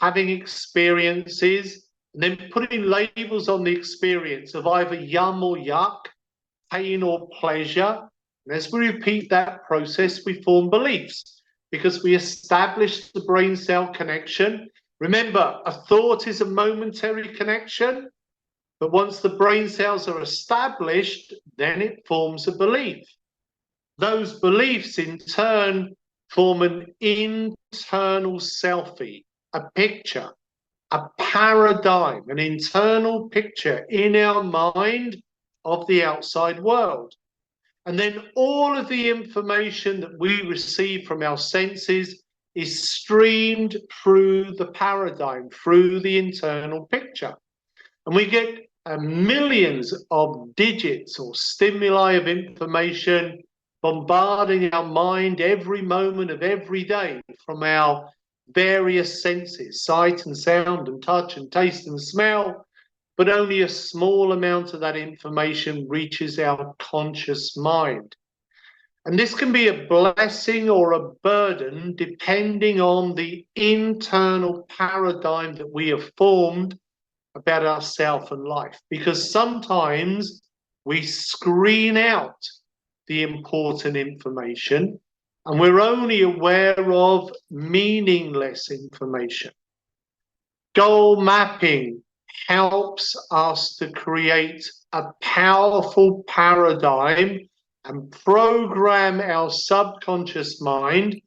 having experiences, and then putting labels on the experience of either yum or yuck, pain or pleasure, and as we repeat that process, we form beliefs. Because we establish the brain cell connection. Remember, a thought is a momentary connection, but once the brain cells are established, then it forms a belief. Those beliefs in turn form an internal selfie, a picture, a paradigm, an internal picture in our mind of the outside world. And then all of the information that we receive from our senses is streamed through the paradigm, through the internal picture. And we get millions of digits or stimuli of information bombarding our mind every moment of every day from our various senses, sight and sound and touch and taste and smell. But only a small amount of that information reaches our conscious mind. And this can be a blessing or a burden depending on the internal paradigm that we have formed about ourselves and life. Because sometimes we screen out the important information and we're only aware of meaningless information. Goal mapping helps us to create a powerful paradigm and program our subconscious mind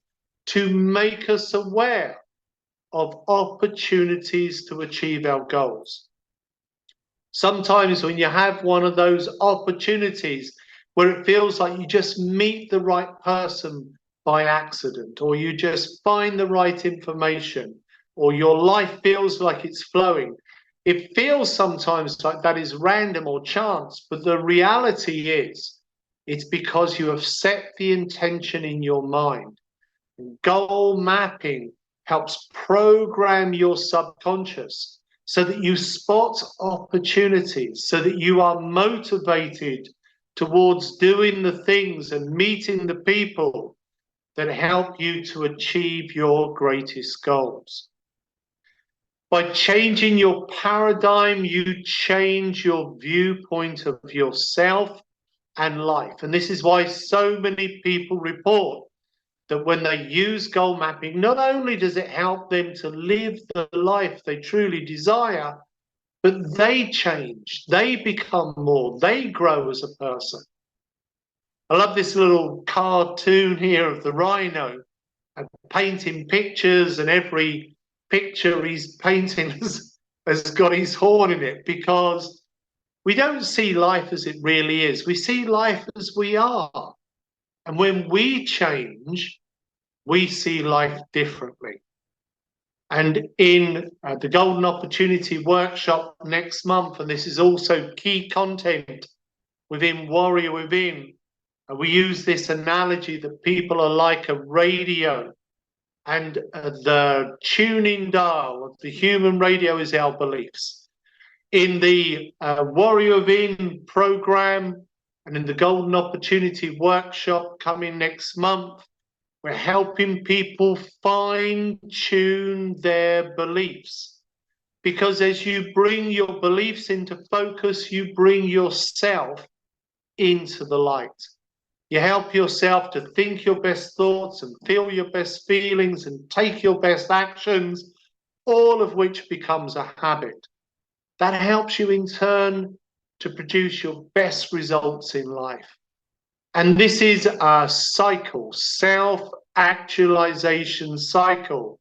to make us aware of opportunities to achieve our goals. Sometimes when you have one of those opportunities where it feels like you just meet the right person by accident, or you just find the right information, or your life feels like it's flowing, it feels sometimes like that is random or chance, but the reality is it's because you have set the intention in your mind. Goal mapping helps program your subconscious so that you spot opportunities, so that you are motivated towards doing the things and meeting the people that help you to achieve your greatest goals. By changing your paradigm, you change your viewpoint of yourself and life. And this is why so many people report that when they use goal mapping, not only does it help them to live the life they truly desire, but they change, they become more, they grow as a person. I love this little cartoon here of the rhino painting pictures, and every picture he's painting has got his horn in it, because we don't see life as it really is. We see life as we are. And when we change, we see life differently. And in the Golden Opportunity Workshop next month, and this is also key content within Warrior Within, we use this analogy that people are like a radio, and the tuning dial of the human radio is our beliefs. In the Warrior Within program and in the Golden Opportunity Workshop coming next month, we're helping people fine-tune their beliefs. Because as you bring your beliefs into focus, you bring yourself into the light. You help yourself to think your best thoughts and feel your best feelings and take your best actions, all of which becomes a habit. That helps you in turn to produce your best results in life. And this is a cycle, self-actualization cycle.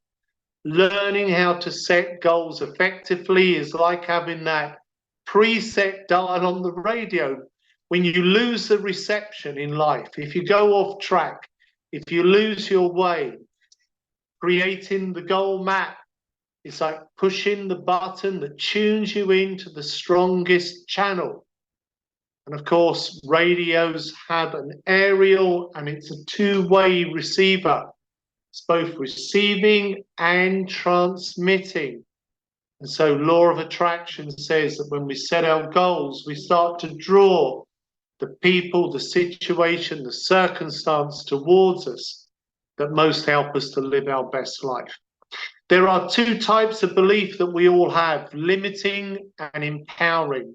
Learning how to set goals effectively is like having that preset dial on the radio. When you lose the reception in life, if you go off track, if you lose your way, creating the goal map, it's like pushing the button that tunes you into the strongest channel. And of course, radios have an aerial, and it's a two-way receiver. It's both receiving and transmitting. And so law of attraction says that when we set our goals, we start to draw the people, the situation, the circumstance towards us that most help us to live our best life. There are two types of belief that we all have: limiting and empowering.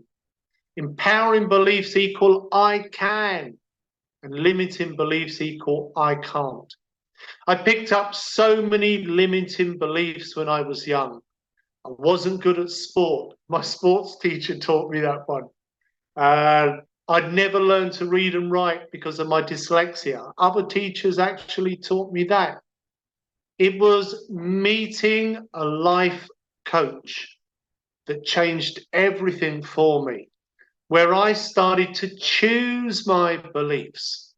Empowering beliefs equal I can, and limiting beliefs equal I can't. I picked up so many limiting beliefs when I was young. I wasn't good at sport. My sports teacher taught me that one. I'd never learned to read and write because of my dyslexia. Other teachers actually taught me that. It was meeting a life coach that changed everything for me, where I started to choose my beliefs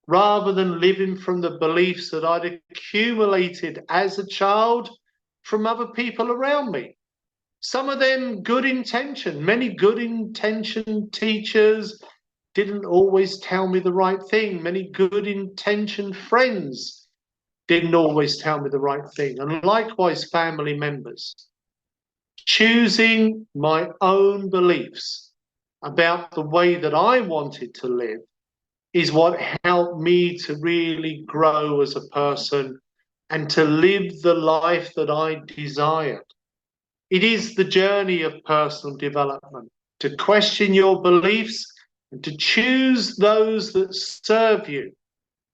rather than living from the beliefs that I'd accumulated as a child from other people around me. Some of them good intention, many good intentioned teachers didn't always tell me the right thing. Many good intentioned friends didn't always tell me the right thing. And likewise, family members. Choosing my own beliefs about the way that I wanted to live is what helped me to really grow as a person and to live the life that I desired. It is the journey of personal development, to question your beliefs and to choose those that serve you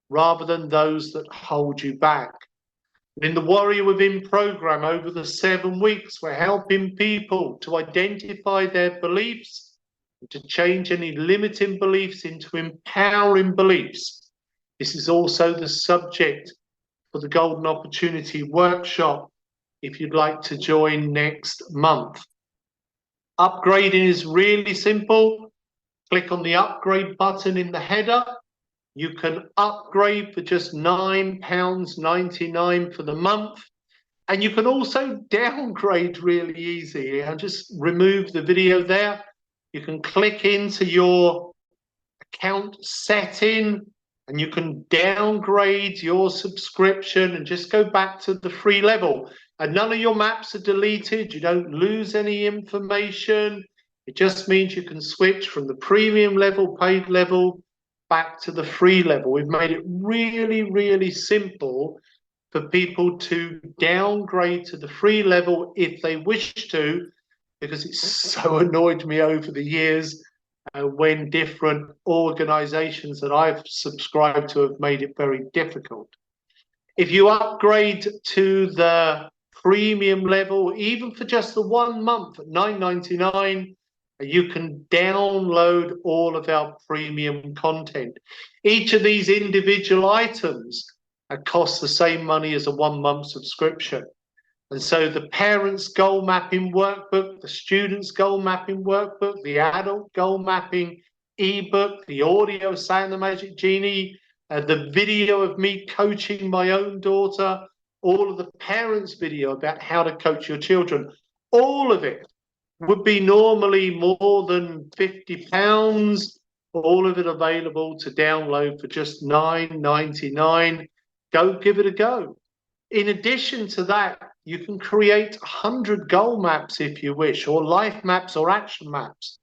rather than those that hold you back. In the Warrior Within program, over the 7 weeks, we're helping people to identify their beliefs and to change any limiting beliefs into empowering beliefs. This is also the subject for the Golden Opportunity Workshop, if you'd like to join next month. Upgrading is really simple. Click on the upgrade button in the header. You can upgrade for just £9.99 for the month. And you can also downgrade really easy. I'll just remove the video there. You can click into your account setting and you can downgrade your subscription and just go back to the free level. And none of your maps are deleted. You don't lose any information. It just means you can switch from the premium level, paid level, back to the free level. We've made it really, really simple for people to downgrade to the free level if they wish to, because it's so annoyed me over the years when different organizations that I've subscribed to have made it very difficult. If you upgrade to the premium level, even for just the 1 month at $9.99, you can download all of our premium content. Each of these individual items costs the same money as a 1 month subscription. And so the parents' goal mapping workbook, the students' goal mapping workbook, the adult goal mapping ebook, the audio Sound the Magic Genie, the video of me coaching my own daughter, all of the parents' video about how to coach your children, all of it would be normally more than £50, all of it available to download for just $9.99. Go give it a go. In addition to that, you can create 100 goal maps if you wish, or life maps or action maps.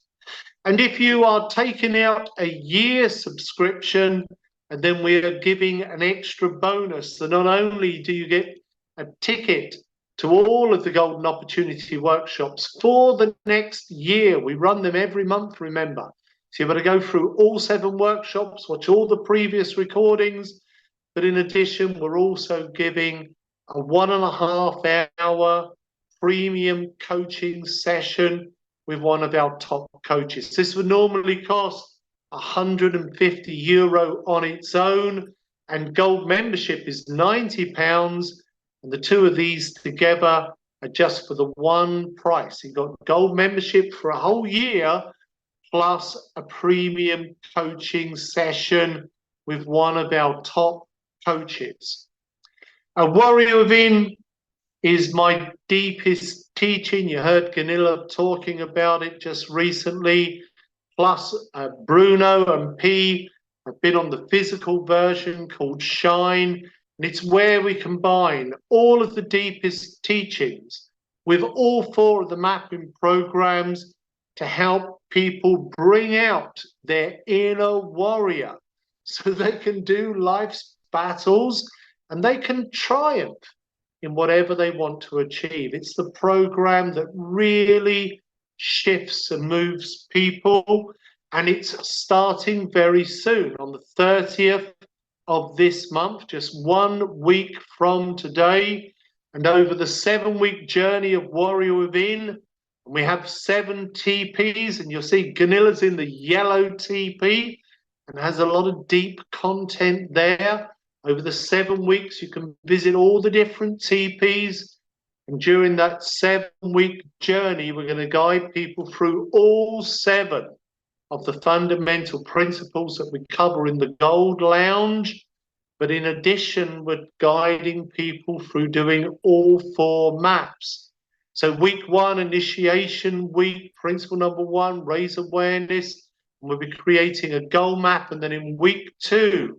And if you are taking out a year subscription, and then we are giving an extra bonus, so not only do you get a ticket to all of the Golden Opportunity workshops for the next year. We run them every month, remember. So you've got to go through all 7 workshops, watch all the previous recordings. But in addition, we're also giving a 1.5 hour premium coaching session with one of our top coaches. This would normally cost €150 on its own, and gold membership is £90. And the two of these together are just for the one price. You've got gold membership for a whole year, plus a premium coaching session with one of our top coaches. A Warrior Within is my deepest teaching. You heard Gunilla talking about it just recently. Plus Bruno and P have been on the physical version called Shine. And it's where we combine all of the deepest teachings with all 4 of the mapping programs to help people bring out their inner warrior so they can do life's battles and they can triumph in whatever they want to achieve. It's the program that really shifts and moves people, and it's starting very soon on the 30th of this month, just 1 week from today. And over the 7-week journey of Warrior Within, we have 7 TPs, and you'll see Gunilla's in the yellow TP and has a lot of deep content there. Over the 7 weeks, you can visit all the different TPs. And during that 7-week journey, we're going to guide people through all 7 of the fundamental principles that we cover in the Gold Lounge. But in addition, we're guiding people through doing all 4 maps. So week 1, initiation week, principle number 1, raise awareness. And we'll be creating a goal map. And then in week 2,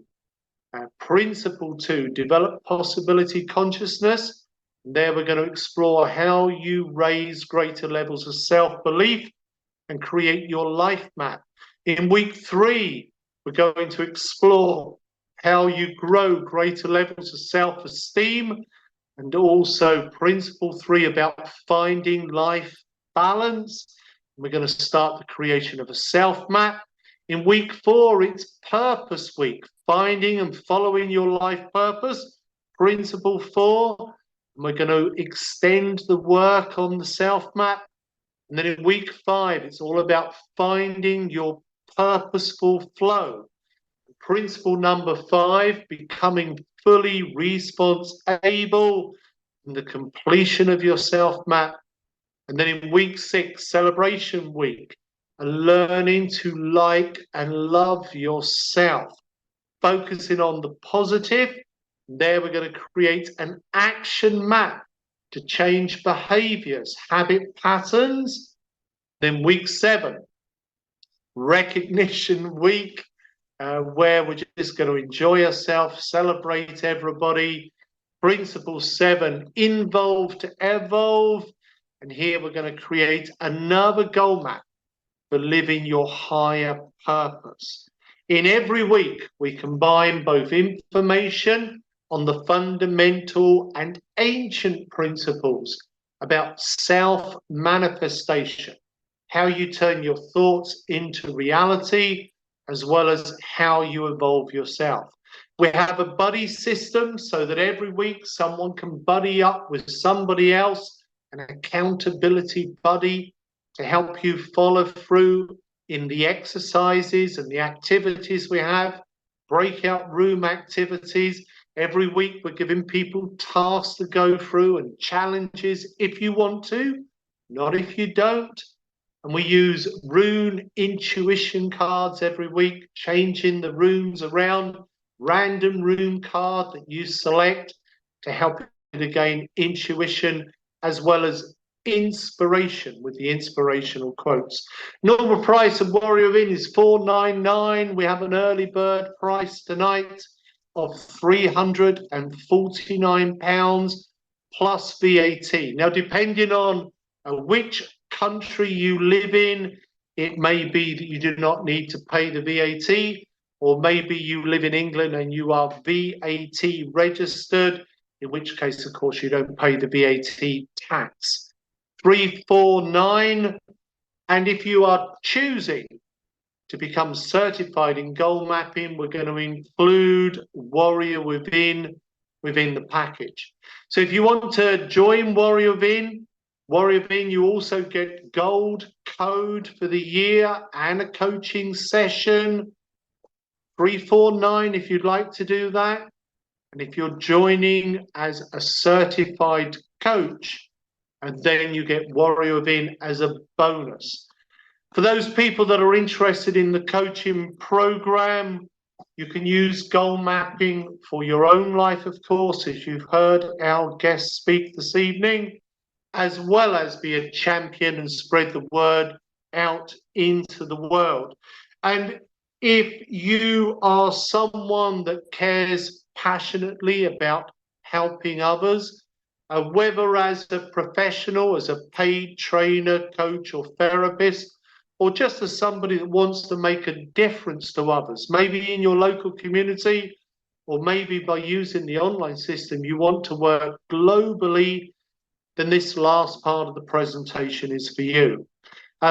principle 2, develop possibility consciousness. And there we're going to explore how you raise greater levels of self-belief and create your life map. In week 3, we're going to explore how you grow greater levels of self-esteem, and also principle 3 about finding life balance. We're going to start the creation of a self map. In week 4, it's purpose week, finding and following your life purpose, principle 4. And we're going to extend the work on the self map. And then in week 5, it's all about finding your purposeful flow. Principle number 5, becoming fully response able, and the completion of your self map. And then in week 6, celebration week, and learning to like and love yourself, focusing on the positive. There we're going to create an action map to change behaviors, habit patterns. Then week 7, recognition week, where we're just going to enjoy ourselves, celebrate everybody. Principle 7, involve to evolve. And here we're going to create another goal map for living your higher purpose. In every week, we combine both information on the fundamental and ancient principles about self-manifestation, how you turn your thoughts into reality, as well as how you evolve yourself. We have a buddy system so that every week someone can buddy up with somebody else, an accountability buddy, to help you follow through in the exercises and the activities we have, breakout room activities. Every week we're giving people tasks to go through and challenges if you want to, not if you don't. And we use rune intuition cards every week, changing the runes around, random rune card that you select to help you to gain intuition as well as inspiration with the inspirational quotes. Normal price of Warrior Within is $4.99. We have an early bird price tonight of £349 plus VAT. Now, depending on which country you live in, it may be that you do not need to pay the VAT, or maybe you live in England and you are VAT registered, in which case, of course, you don't pay the VAT tax. 349. And if you are choosing to become certified in goal mapping, we're going to include Warrior Within the package. So if you want to join Warrior Within, you also get gold code for the year and a coaching session. 349 if you'd like to do that. And if you're joining as a certified coach, and then you get Warrior Within as a bonus. For those people that are interested in the coaching program, you can use goal mapping for your own life, of course, as you've heard our guest speak this evening, as well as be a champion and spread the word out into the world. And if you are someone that cares passionately about helping others, whether as a professional, as a paid trainer, coach, or therapist, or just as somebody that wants to make a difference to others, maybe in your local community, or maybe by using the online system, you want to work globally, then this last part of the presentation is for you.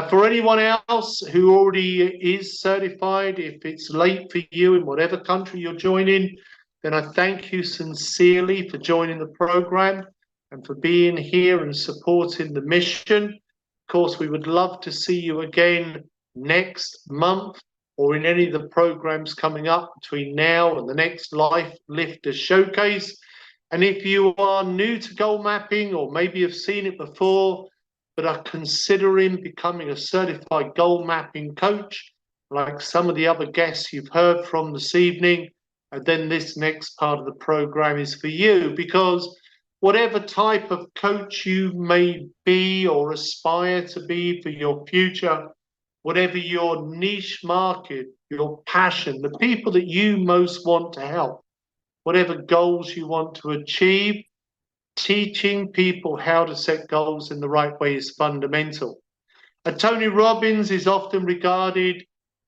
For anyone else who already is certified, if it's late for you in whatever country you're joining, then I thank you sincerely for joining the program and for being here and supporting the mission. Of course, we would love to see you again next month or in any of the programs coming up between now and the next Life Lifter Showcase. And if you are new to goal mapping, or maybe have seen it before, but are considering becoming a certified goal mapping coach, like some of the other guests you've heard from this evening, and then this next part of the program is for you, because whatever type of coach you may be or aspire to be for your future, whatever your niche market, your passion, the people that you most want to help, whatever goals you want to achieve, teaching people how to set goals in the right way is fundamental. Tony Robbins is often regarded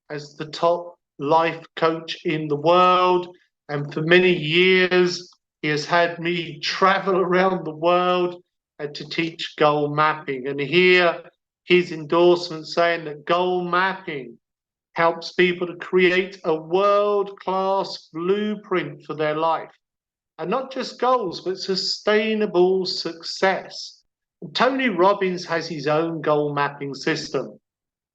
as the top life coach in the world, and for many years he has had me travel around the world to teach goal mapping. And here his endorsement saying that goal mapping helps people to create a world-class blueprint for their life. And not just goals, but sustainable success. Tony Robbins has his own goal mapping system.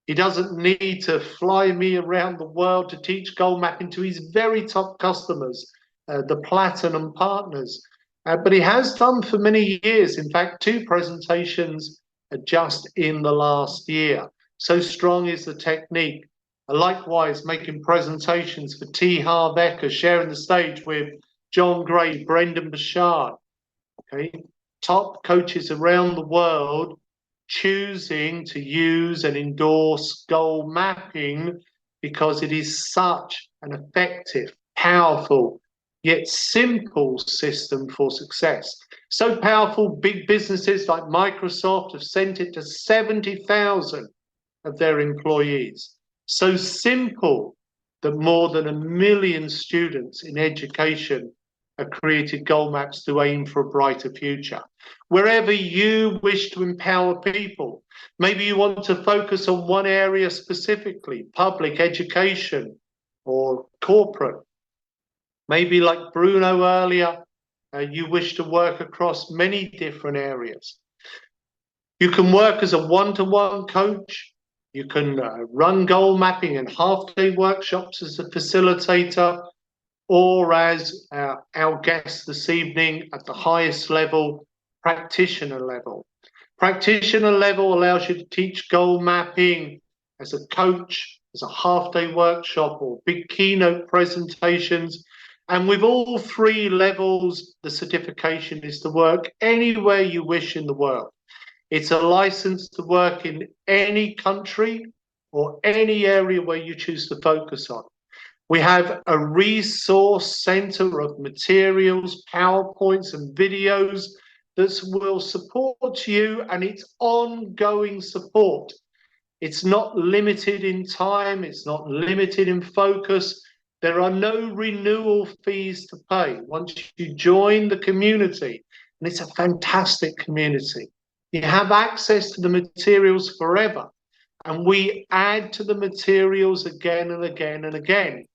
He doesn't need to fly me around the world to teach goal mapping to his very top customers, the Platinum Partners. But he has done for many years, in fact, 2 presentations just in the last year. So strong is the technique. Likewise, making presentations for T. Harv Eker, sharing the stage with John Gray, Brendan Burchard, okay, top coaches around the world choosing to use and endorse goal mapping because it is such an effective, powerful, yet simple system for success. So powerful, big businesses like Microsoft have sent it to 70,000 of their employees. So simple that more than 1 million students in education have created goal maps to aim for a brighter future. Wherever you wish to empower people, maybe you want to focus on one area specifically, public education or corporate. Maybe like Bruno earlier, you wish to work across many different areas. You can work as a one-to-one coach. You can run goal mapping and half-day workshops as a facilitator, or as our guest this evening at the highest level, practitioner level. Practitioner level allows you to teach goal mapping as a coach, as a half-day workshop, or big keynote presentations. And with all three levels, the certification is to work anywhere you wish in the world. It's a license to work in any country or any area where you choose to focus on. We have a resource center of materials, PowerPoints and videos that will support you, and it's ongoing support. It's not limited in time, it's not limited in focus. There are no renewal fees to pay once you join the community, and it's a fantastic community. You have access to the materials forever, and we add to the materials again and again and again.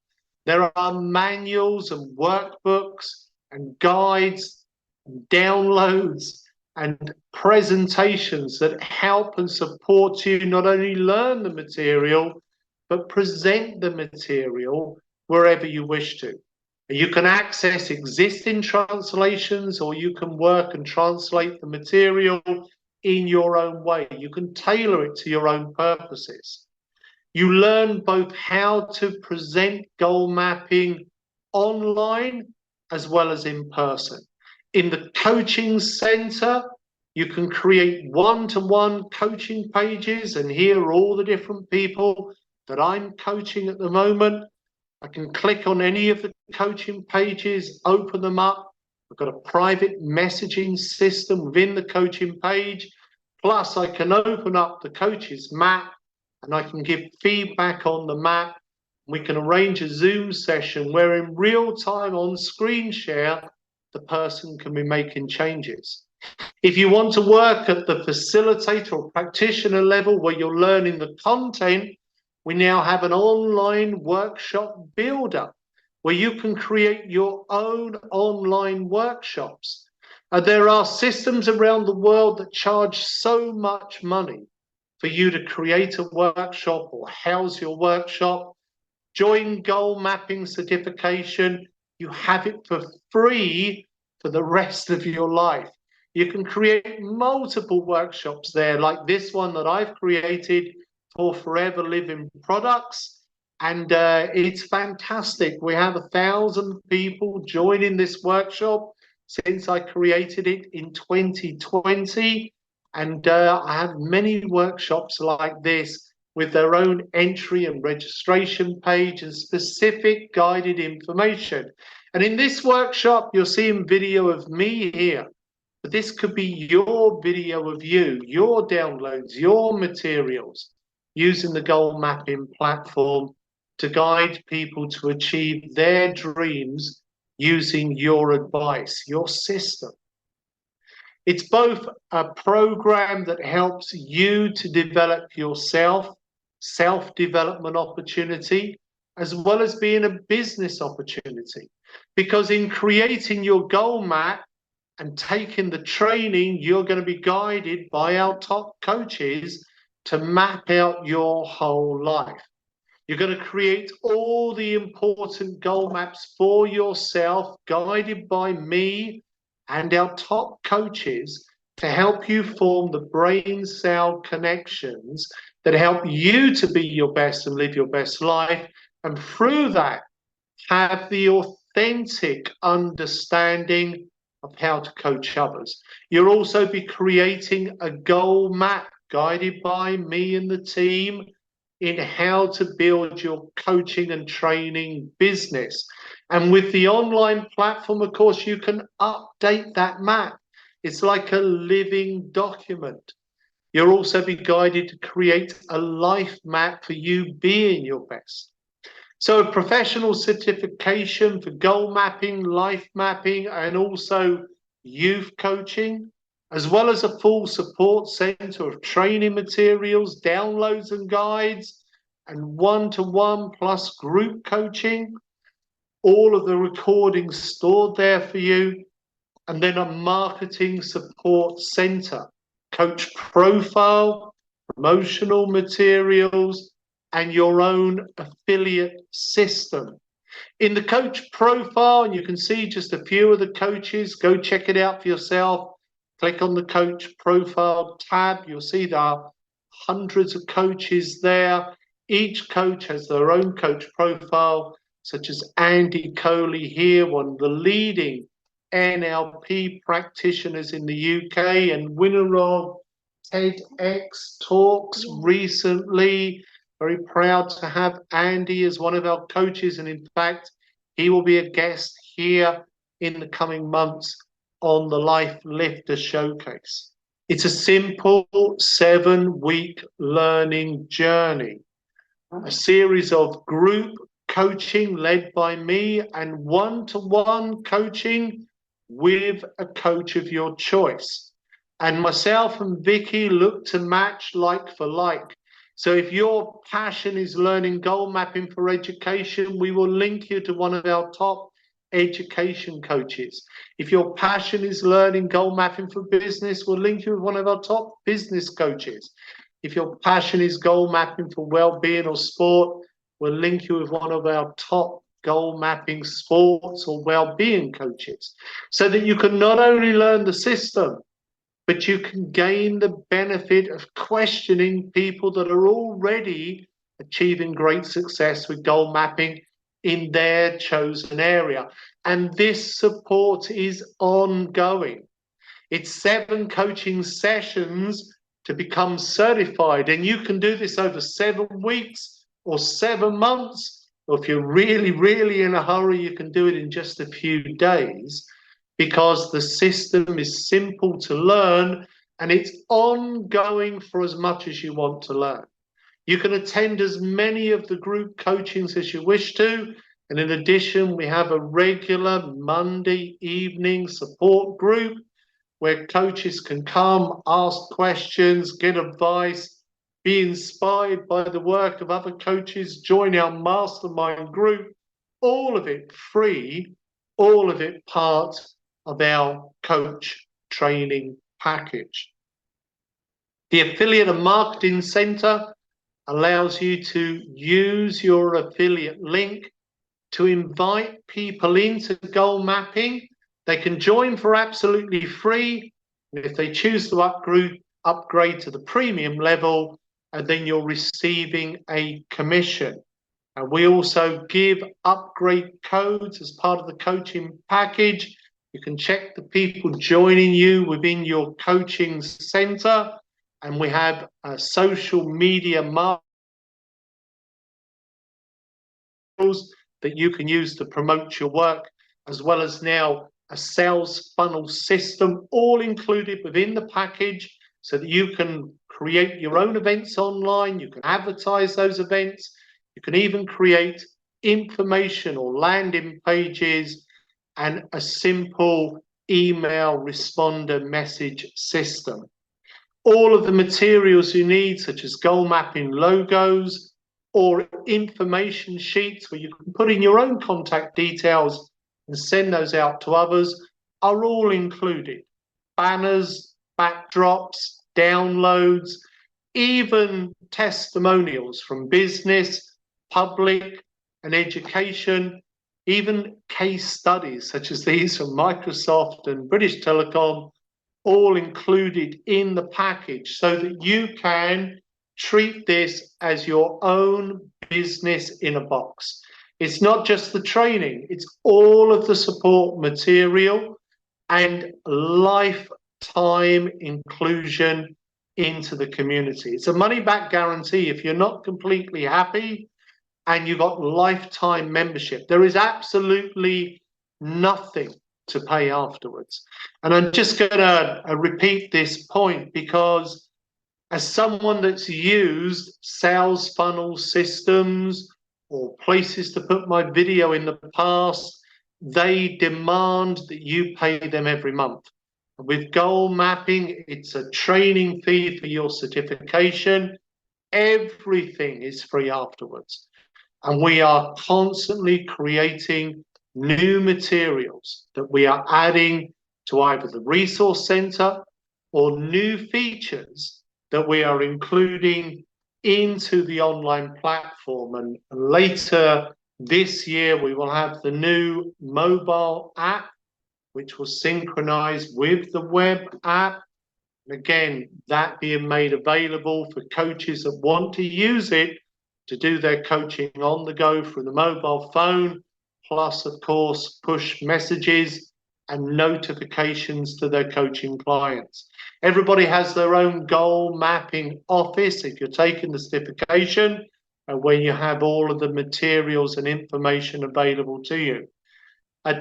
There are manuals and workbooks and guides and downloads and presentations that help and support you not only learn the material, but present the material wherever you wish to. You can access existing translations, or you can work and translate the material in your own way. You can tailor it to your own purposes. You learn both how to present goal mapping online as well as in person. In the coaching center, you can create one-to-one coaching pages, and here are all the different people that I'm coaching at the moment. I can click on any of the coaching pages, open them up. I've got a private messaging system within the coaching page. Plus, I can open up the coach's map and I can give feedback on the map. We can arrange a Zoom session where in real time on screen share, the person can be making changes. If you want to work at the facilitator or practitioner level where you're learning the content, we now have an online workshop builder where you can create your own online workshops. There are systems around the world that charge so much money for you to create a workshop or house your workshop. Join goal mapping certification. You have it for free for the rest of your life. You can create multiple workshops there, like this one that I've created for Forever Living Products. And it's fantastic. We have 1,000 people joining this workshop since I created it in 2020. And I have many workshops like this with their own entry and registration page and specific guided information. And in this workshop, you're seeing video of me here. But this could be your video of you, your downloads, your materials, using the goal mapping platform to guide people to achieve their dreams using your advice, your system. It's both a program that helps you to develop yourself, self-development opportunity, as well as being a business opportunity. Because in creating your goal map and taking the training, you're going to be guided by our top coaches to map out your whole life. You're going to create all the important goal maps for yourself, guided by me and our top coaches to help you form the brain cell connections that help you to be your best and live your best life. And through that, have the authentic understanding of how to coach others. You'll also be creating a goal map guided by me and the team in how to build your coaching and training business. And with the online platform, of course, you can update that map. It's like a living document. You'll also be guided to create a life map for you being your best. So a professional certification for goal mapping, life mapping, and also youth coaching, as well as a full support center of training materials, downloads and guides, and one-to-one plus group coaching, all of the recordings stored there for you, and then a marketing support center, coach profile, promotional materials, and your own affiliate system. In the coach profile, and you can see just a few of the coaches, go check it out for yourself. Click on the coach profile tab. You'll see there are hundreds of coaches there. Each coach has their own coach profile, such as Andy Coley here, one of the leading NLP practitioners in the UK and winner of TEDx talks recently. Very proud to have Andy as one of our coaches, and in fact, he will be a guest here in the coming months on the Life Lifter Showcase. It's a simple 7-week learning journey, a series of group coaching led by me and one-to-one coaching with a coach of your choice. And myself and Vicky look to match like for like. So if your passion is learning goal mapping for education, we will link you to one of our top education coaches. If your passion is learning goal mapping for business, we'll link you with one of our top business coaches. If your passion is goal mapping for well-being or sport, we'll link you with one of our top goal mapping sports or well-being coaches, so that you can not only learn the system, but you can gain the benefit of questioning people that are already achieving great success with goal mapping in their chosen area. And this support is ongoing. It's 7 coaching sessions to become certified, and you can do this over 7 weeks or 7 months, or if you're really, really in a hurry, you can do it in just a few days, because the system is simple to learn and it's ongoing for as much as you want to learn. You can attend as many of the group coachings as you wish to. And in addition, we have a regular Monday evening support group where coaches can come, ask questions, get advice, be inspired by the work of other coaches, join our mastermind group, all of it free, all of it part of our coach training package. The Affiliate and Marketing Center allows you to use your affiliate link to invite people into goal mapping. They can join for absolutely free. And if they choose to upgrade to the premium level, and then you're receiving a commission. And we also give upgrade codes as part of the coaching package. You can check the people joining you within your coaching center. And we have a social media marketing that you can use to promote your work, as well as now a sales funnel system, all included within the package, so that you can create your own events online, you can advertise those events, you can even create information or landing pages and a simple email responder message system. All of the materials you need, such as goal mapping logos or information sheets where you can put in your own contact details and send those out to others, are all included. Banners, backdrops, downloads, even testimonials from business, public, and education, even case studies such as these from Microsoft and British Telecom, all included in the package, so that you can treat this as your own business in a box. It's not just the training, it's all of the support material and lifetime inclusion into the community. It's a money back guarantee. If you're not completely happy and you've got lifetime membership, there is absolutely nothing to pay afterwards. And I'm just going to repeat this point, because as someone that's used sales funnel systems or places to put my video in the past, they demand that you pay them every month. With goal mapping, it's a training fee for your certification. Everything is free afterwards. And we are constantly creating new materials that we are adding to either the resource center or new features that we are including into the online platform. And later this year, we will have the new mobile app, which will synchronize with the web app. And again, that being made available for coaches that want to use it to do their coaching on the go through the mobile phone, plus, of course, push messages and notifications to their coaching clients. Everybody has their own goal mapping office if you're taking the certification, where you have all of the materials and information available to you.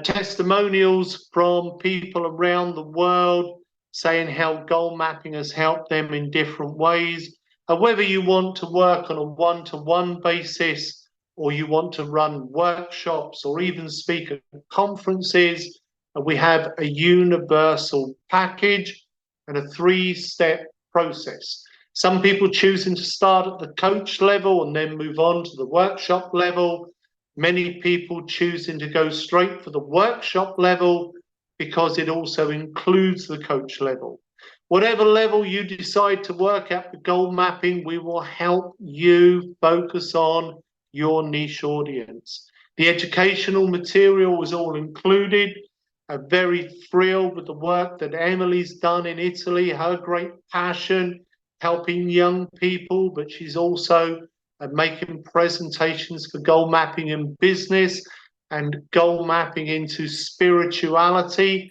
Testimonials from people around the world saying how goal mapping has helped them in different ways. Whether you want to work on a one-to-one basis, or you want to run workshops or even speak at conferences, we have a universal package and a 3-step process. Some people choosing to start at the coach level and then move on to the workshop level. Many people choosing to go straight for the workshop level because it also includes the coach level. Whatever level you decide to work at with goal mapping, we will help you focus on your niche audience. The educational material was all included. I'm very thrilled with the work that Emily's done in Italy, her great passion, helping young people, but she's also making presentations for goal mapping in business and goal mapping into spirituality.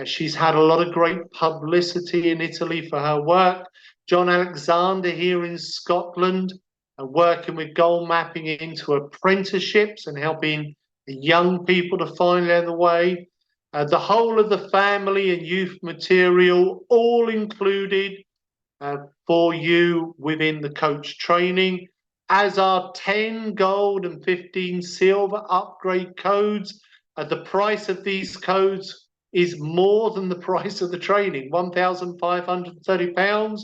She's had a lot of great publicity in Italy for her work. John Alexander here in Scotland, working with goal mapping into apprenticeships and helping young people to find their way. The whole of the family and youth material, all included for you within the coach training, as are 10 gold and 15 silver upgrade codes. The price of these codes is more than the price of the training, £1,530,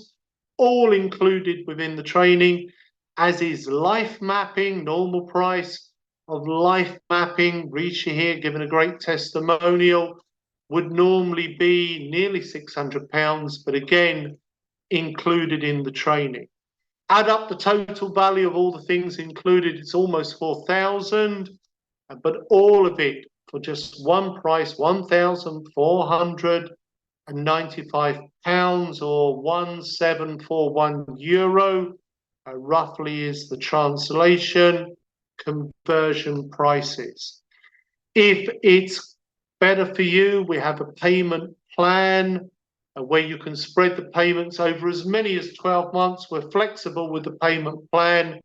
all included within the training, as is life mapping. Normal price of life mapping, Risha here giving a great testimonial, would normally be nearly £600, but again, included in the training. Add up the total value of all the things included, it's almost 4,000, but all of it for just one price, £1,495, or €1,741, roughly is the translation conversion prices. If it's better for you, we have a payment plan where you can spread the payments over as many as 12 months. We're flexible with the payment plan.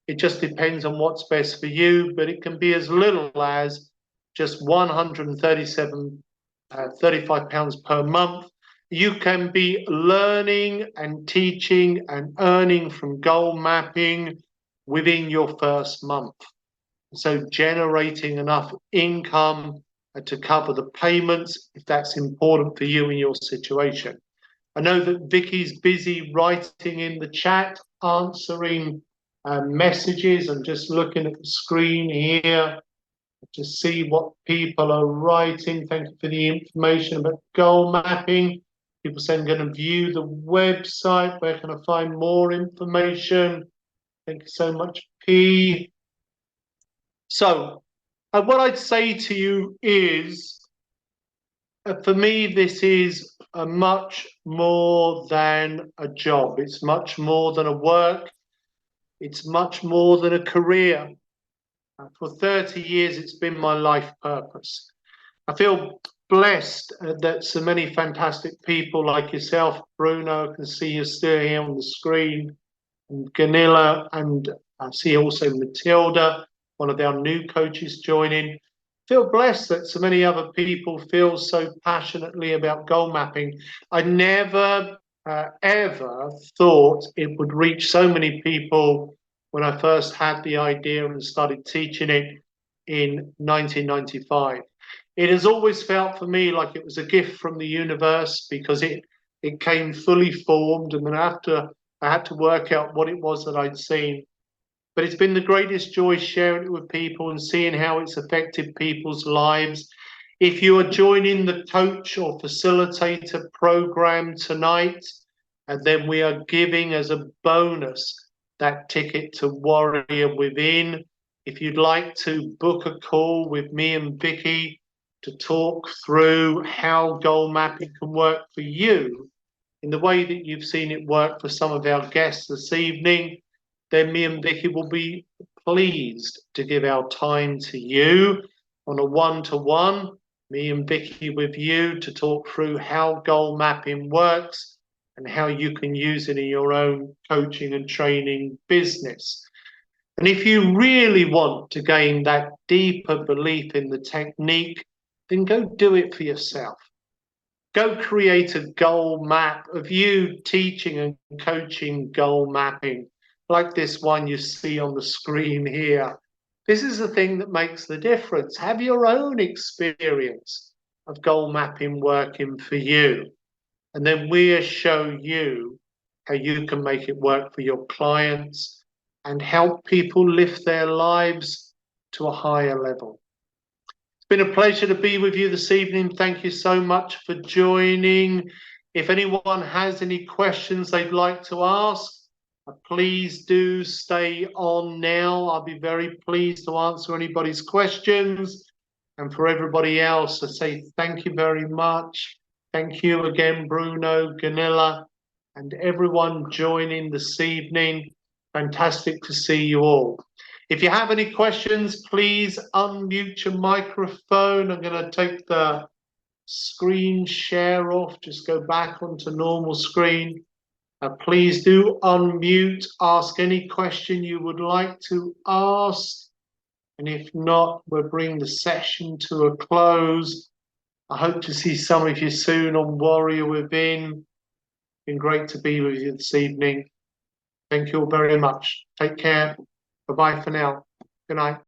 It just depends on what's best for you, but it can be as little as just £135 per month. You can be learning and teaching and earning from goal mapping within your first month. So generating enough income to cover the payments, if that's important for you in your situation. I know that Vicky's busy writing in the chat, answering messages. I'm just looking at the screen here to see what people are writing. Thank you for the information about goal mapping. People saying, I'm going to view the website. Where can I find more information? Thank you so much, P. So, what I'd say to you is, for me, this is much more than a job. It's much more than a work. It's much more than a career. For 30 years, it's been my life purpose. I feel blessed that so many fantastic people like yourself, Bruno, I can see you're still here on the screen, and Gunilla, and I see also Matilda, one of our new coaches joining. Feel blessed that so many other people feel so passionately about goal mapping. I never ever thought it would reach so many people when I first had the idea and started teaching it in 1995. It has always felt for me like it was a gift from the universe because it came fully formed, and then after I had to work out what it was that I'd seen. But it's been the greatest joy sharing it with people and seeing how it's affected people's lives. If you are joining the coach or facilitator program tonight, and then we are giving as a bonus that ticket to Warrior Within. If you'd like to book a call with me and Vicky to talk through how goal mapping can work for you in the way that you've seen it work for some of our guests this evening, then me and Vicky will be pleased to give our time to you on a one-to-one, me and Vicky with you, to talk through how goal mapping works and how you can use it in your own coaching and training business. And if you really want to gain that deeper belief in the technique, then go do it for yourself. Go create a goal map of you teaching and coaching goal mapping, like this one you see on the screen here. This is the thing that makes the difference. Have your own experience of goal mapping working for you. And then we'll show you how you can make it work for your clients and help people lift their lives to a higher level. It's been a pleasure to be with you this evening. Thank you so much for joining. If anyone has any questions they'd like to ask, please do stay on now. I'll be very pleased to answer anybody's questions. And for everybody else, I say thank you very much. Thank you again, Bruno, Gunilla, and everyone joining this evening. Fantastic to see you all. If you have any questions, please unmute your microphone. I'm going to take the screen share off, just go back onto normal screen. Please do unmute, ask any question you would like to ask. And if not, we'll bring the session to a close. I hope to see some of you soon on Warrior Within. Been great to be with you this evening. Thank you all very much. Take care. Bye-bye for now. Good night.